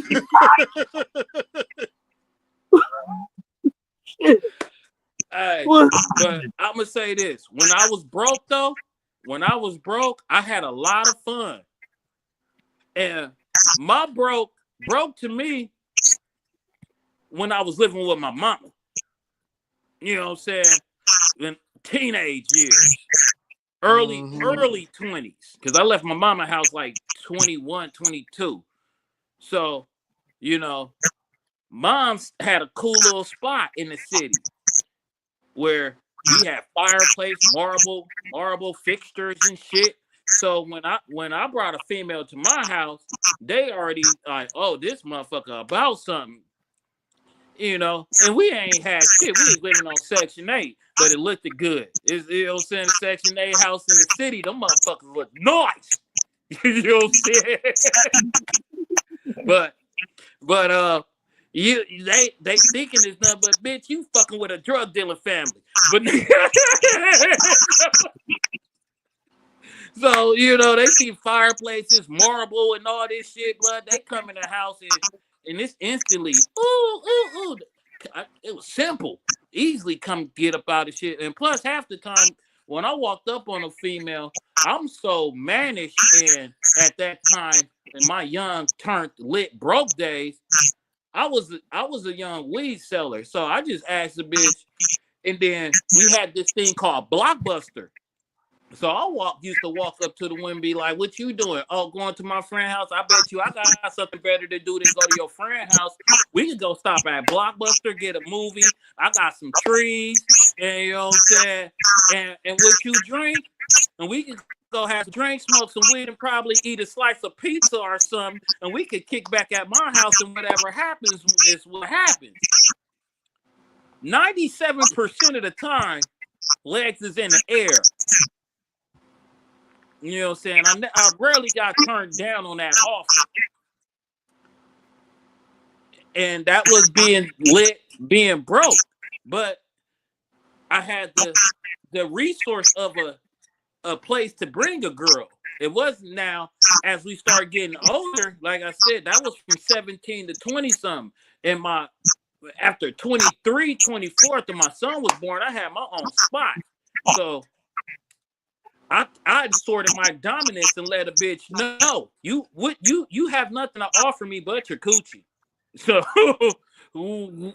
shit? hey, but I'm gonna say this: when I was broke, I had a lot of fun, and my broke to me when I was living with my mama. You know what I'm saying? In teenage years, early 20s, because I left my mama house like 21, 22. So, mom's had a cool little spot in the city where we had fireplace, marble fixtures and shit. So when I brought a female to my house, they already like, oh, this motherfucker about something. And we ain't had shit. We was living on Section 8, but it looked good. You know what I'm saying? The Section 8 house in the city, them motherfuckers look nice. You know what I'm saying? but they thinking it's nothing but bitch, you fucking with a drug dealer family. But so, they see fireplaces, marble and all this shit, but they come in the house and it's instantly, ooh. It was simple. Easily come get up out of shit. And plus, half the time when I walked up on a female, I'm so mannish, and at that time in my young turned lit broke days, I was a young weed seller. So I just asked the bitch, and then we had this thing called Blockbuster. So used to walk up to the women and be like, "What you doing? Oh, going to my friend's house. I bet you I got something better to do than go to your friend's house. We could go stop at Blockbuster, get a movie. I got some trees, and you know what I'm saying, and what you drink, and we could go have some drink, smoke some weed, and probably eat a slice of pizza or something, and we could kick back at my house, and whatever happens is what happens. 97% of the time, legs is in the air. You know what I'm saying? I rarely got turned down on that offer. And that was being lit, being broke. But I had the resource of a place to bring a girl. It wasn't now, as we start getting older, like I said, that was from 17 to 20 something. And after 23, 24, after my son was born, I had my own spot. So I sorted my dominance and let a bitch know you have nothing to offer me but your coochie. So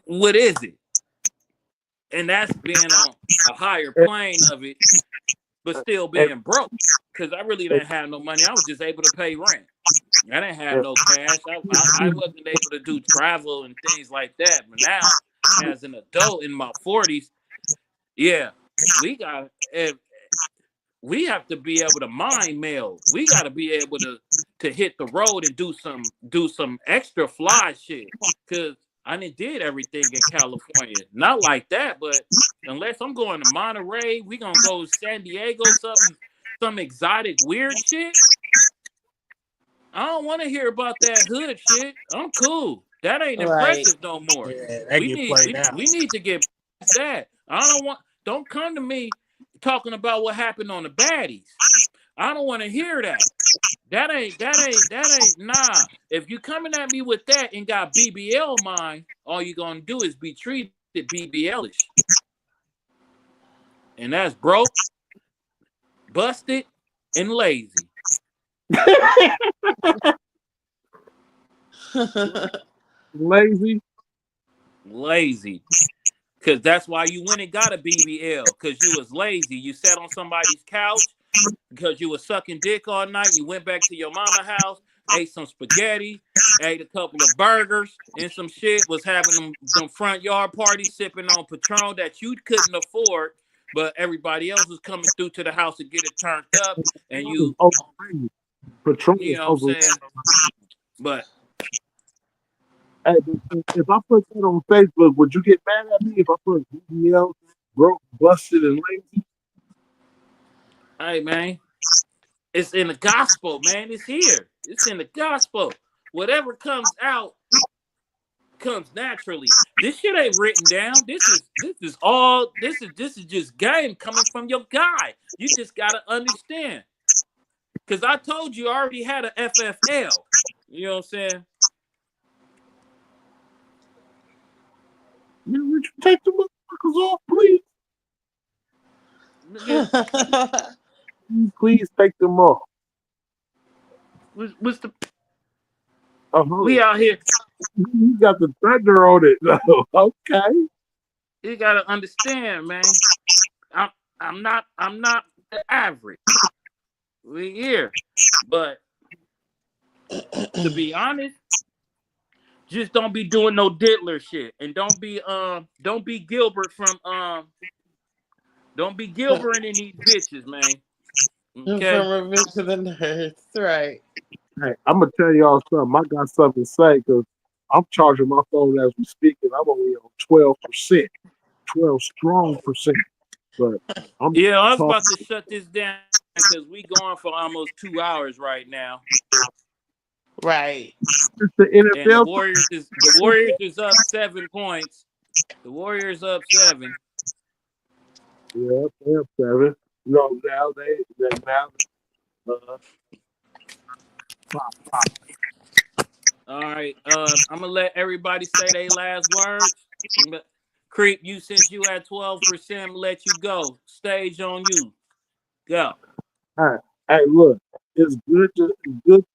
what is it? And that's being on a higher plane of it, but still being broke because I really didn't have no money. I was just able to pay rent. I didn't have no cash. I wasn't able to do travel and things like that. But now, as an adult in my 40s, yeah, we have to be able to mind meld. We got to be able to hit the road and do some extra fly shit. Cause I did everything in California. Not like that, but unless I'm going to Monterey, we gonna go to San Diego, some exotic weird shit. I don't want to hear about that hood shit. I'm cool. That ain't impressive no more. Yeah, we need to get past that. Don't come to me talking about what happened on the baddies. I don't want to hear that. That ain't nah. If you coming at me with that and got BBL mind, all you gonna do is be treated BBLish. And that's broke, busted, and lazy. Lazy. Because that's why you went and got a BBL. Because you was lazy. You sat on somebody's couch because you was sucking dick all night. You went back to your mama's house, ate some spaghetti, ate a couple of burgers and some shit, was having them front yard parties, sipping on Patron that you couldn't afford, but everybody else was coming through to the house to get it turned up. And Patron, you know what I'm saying? But hey, if I put that on Facebook, would you get mad at me if I put BBL broke, busted, and lazy? Hey, man, it's in the gospel, man. It's here. It's in the gospel. Whatever comes out comes naturally. This shit ain't written down. This is just game coming from your guy. You just gotta understand. Cause I told you I already had a FFL. You know what I'm saying? Would you take the motherfuckers off, please? Please take them off. What's the? We out here. You got the thunder on it, though. Okay. You gotta understand, man. I'm not the average. We here, but to be honest, just don't be doing no diddler shit, and don't be Gilbert from don't be Gilbert in these bitches, man. Okay. From Revenge of the Nerds, right? Hey, I'm gonna tell y'all something. I got something to say because I'm charging my phone as we speak, and I'm only on 12%, 12 strong percent. But I was about to shut this down because we going for almost 2 hours right now. Right. It's the NFL. And the Warriors is up 7 points. The Warriors up 7. Yeah, they're up 7. No, now they All right. I'm gonna let everybody say their last words. Creep, since you at 12%, I'm gonna let you go. Stage on you. Go. All right. Hey, look, it's good to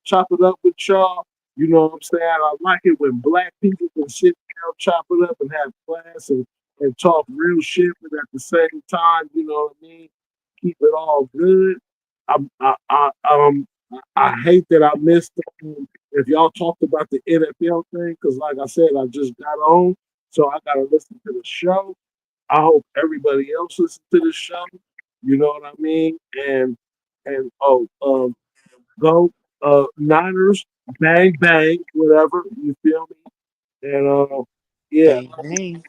chop it up with y'all. You know what I'm saying? I like it when black people can sit down, chop it up, and have class and talk real shit, but at the same time, you know what I mean? keep it all good. I hate that I missed. If y'all talked about the NFL thing, because like I said, I just got on, so I got to listen to the show. I hope everybody else listens to the show. You know what I mean? And go Niners, bang bang, whatever. You feel me? And yeah, Bang bang.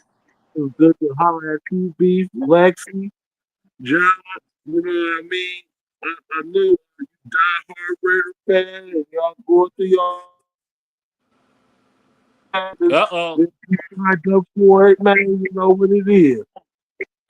it was good to holler at you, Beef, Lexi, John. You know what I mean? I knew you diehard Raider fan, and y'all going through y'all. Uh-oh. If you signed up for it, man, you know what it is.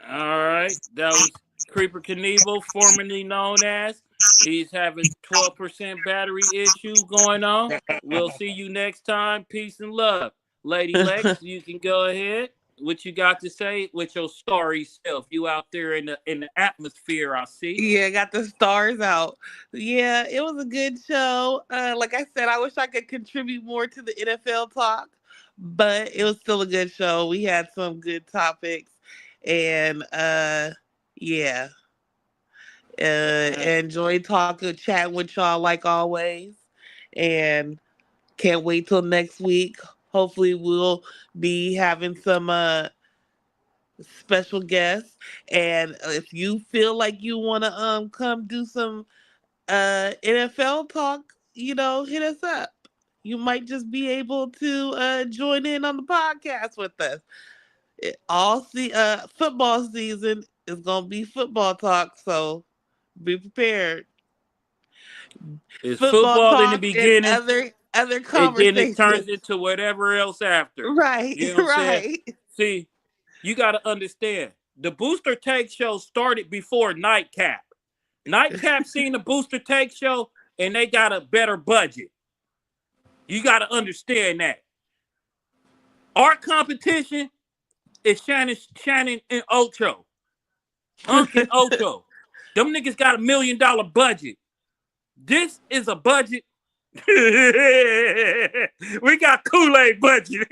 All right. That was Creeper Knievel, formerly known as. He's having 12% battery issue going on. We'll see you next time. Peace and love. Lady Lex, you can go ahead. What you got to say with your starry self? You out there in the atmosphere, I see. Yeah, got the stars out. Yeah, it was a good show. Like I said, I wish I could contribute more to the NFL talk, but it was still a good show. We had some good topics, and yeah, enjoyed talking, chatting with y'all like always, and can't wait till next week. Hopefully, we'll be having some special guests, and if you feel like you want to come do some NFL talk, hit us up. You might just be able to join in on the podcast with us. Football season is gonna be football talk, so be prepared. It's Football football in the talk and beginning, other and then it turns conversations. into whatever else after. Right, You know what I'm saying? right. See, you got to understand. The Booster Take Show started before Nightcap. Nightcap seen the Booster Take Show, and they got a better budget. You got to understand that. Our competition is Shannon and Ocho. Unc and Ocho. Them niggas got $1 million budget. This is a budget. We got Kool-Aid budget.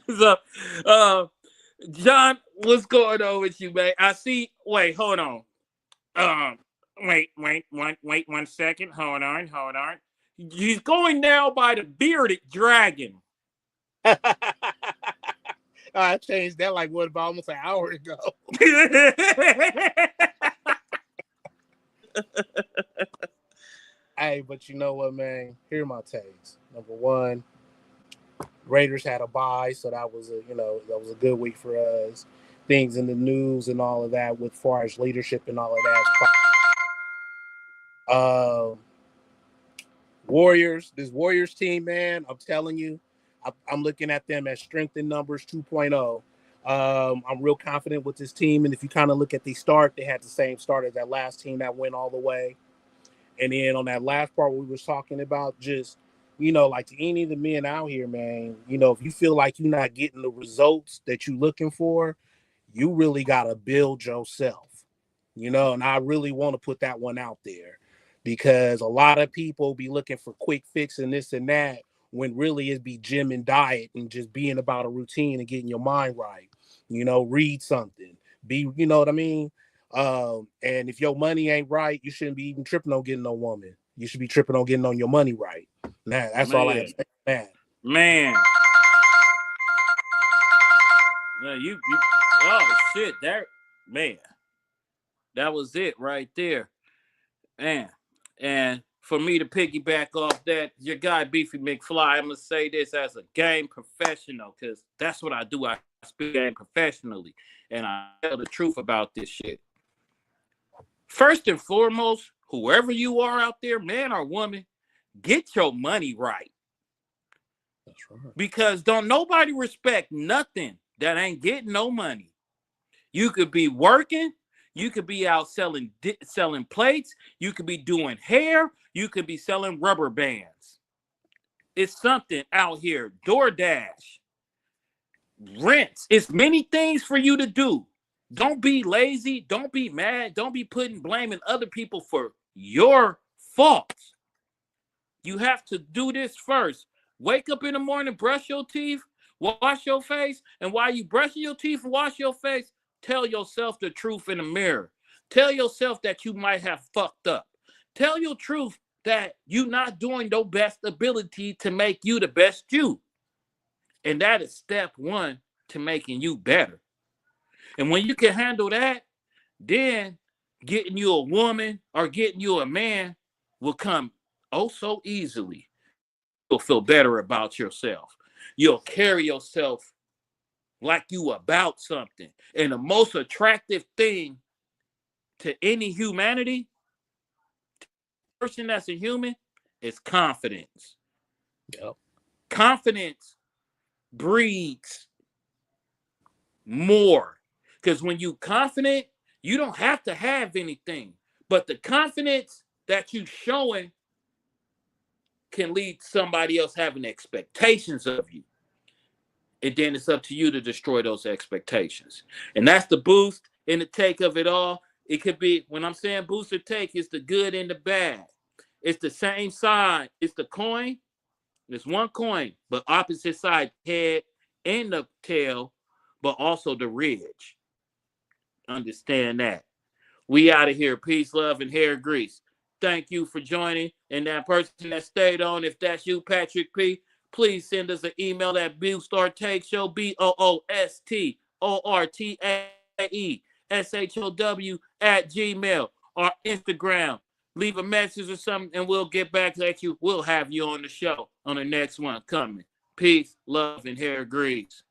So, John, what's going on with you, man? I see. Wait, hold on. Wait 1 second. Hold on. He's going now by the bearded dragon. I changed that like about almost an hour ago. Hey, but you know what, man? Here are my takes. Number one, Raiders had a bye, so that was a good week for us. Things in the news and all of that, with far as leadership and all of that. Warriors, this Warriors team, man, I'm telling you, I'm looking at them as strength in numbers 2.0. I'm real confident with this team, and if you kind of look at the start, they had the same start as that last team that went all the way. And then on that last part we was talking about, just, like to any of the men out here, man, if you feel like you're not getting the results that you're looking for, you really got to build yourself, and I really want to put that one out there, because a lot of people be looking for quick fix and this and that, when really it'd be gym and diet and just being about a routine and getting your mind right, read something, you know what I mean? And if your money ain't right, you shouldn't be even tripping on getting no woman. You should be tripping on getting on your money right. Nah, that's all I have to say, man. You oh shit, that was it right there, man. And for me to piggyback off that, your guy Beefy McFly, I'm gonna say this as a game professional, because that's what I do. I speak game professionally, and I tell the truth about this shit. First and foremost, whoever you are out there, man or woman, get your money right. That's right. Because don't nobody respect nothing that ain't getting no money. You could be working, you could be out selling plates, you could be doing hair, you could be selling rubber bands. It's something out here. DoorDash, rents. It's many things for you to do. Don't be lazy. Don't be mad. Don't be blaming other people for your faults. You have to do this first. Wake up in the morning, brush your teeth, wash your face, and while you brushing your teeth and wash your face, Tell yourself the truth in the mirror. Tell yourself that you might have fucked up. Tell your truth that you're not doing your best ability to make you the best you. And that is step one to making you better. And when you can handle that, then getting you a woman or getting you a man will come oh so easily. You'll feel better about yourself. You'll carry yourself like you about something. And the most attractive thing to any humanity, person that's a human, is confidence. Yep. Confidence breeds more. Because when you confident, you don't have to have anything. But the confidence that you showing can lead to somebody else having expectations of you. And then it's up to you to destroy those expectations. And that's the boost and the take of it all. It could be, when I'm saying boost or take, it's the good and the bad. It's the same side. It's the coin. It's one coin, but opposite side, head and the tail, but also the ridge. Understand that. We out of here. Peace, love, and hair grease. Thank you for joining. And that person that stayed on, if that's you, Patrick P., please send us an email at boostortakeshow, BOOSTORTAESHOW @gmail, or Instagram. Leave a message or something, and we'll get back at you. We'll have you on the show on the next one coming. Peace, love, and hair grease.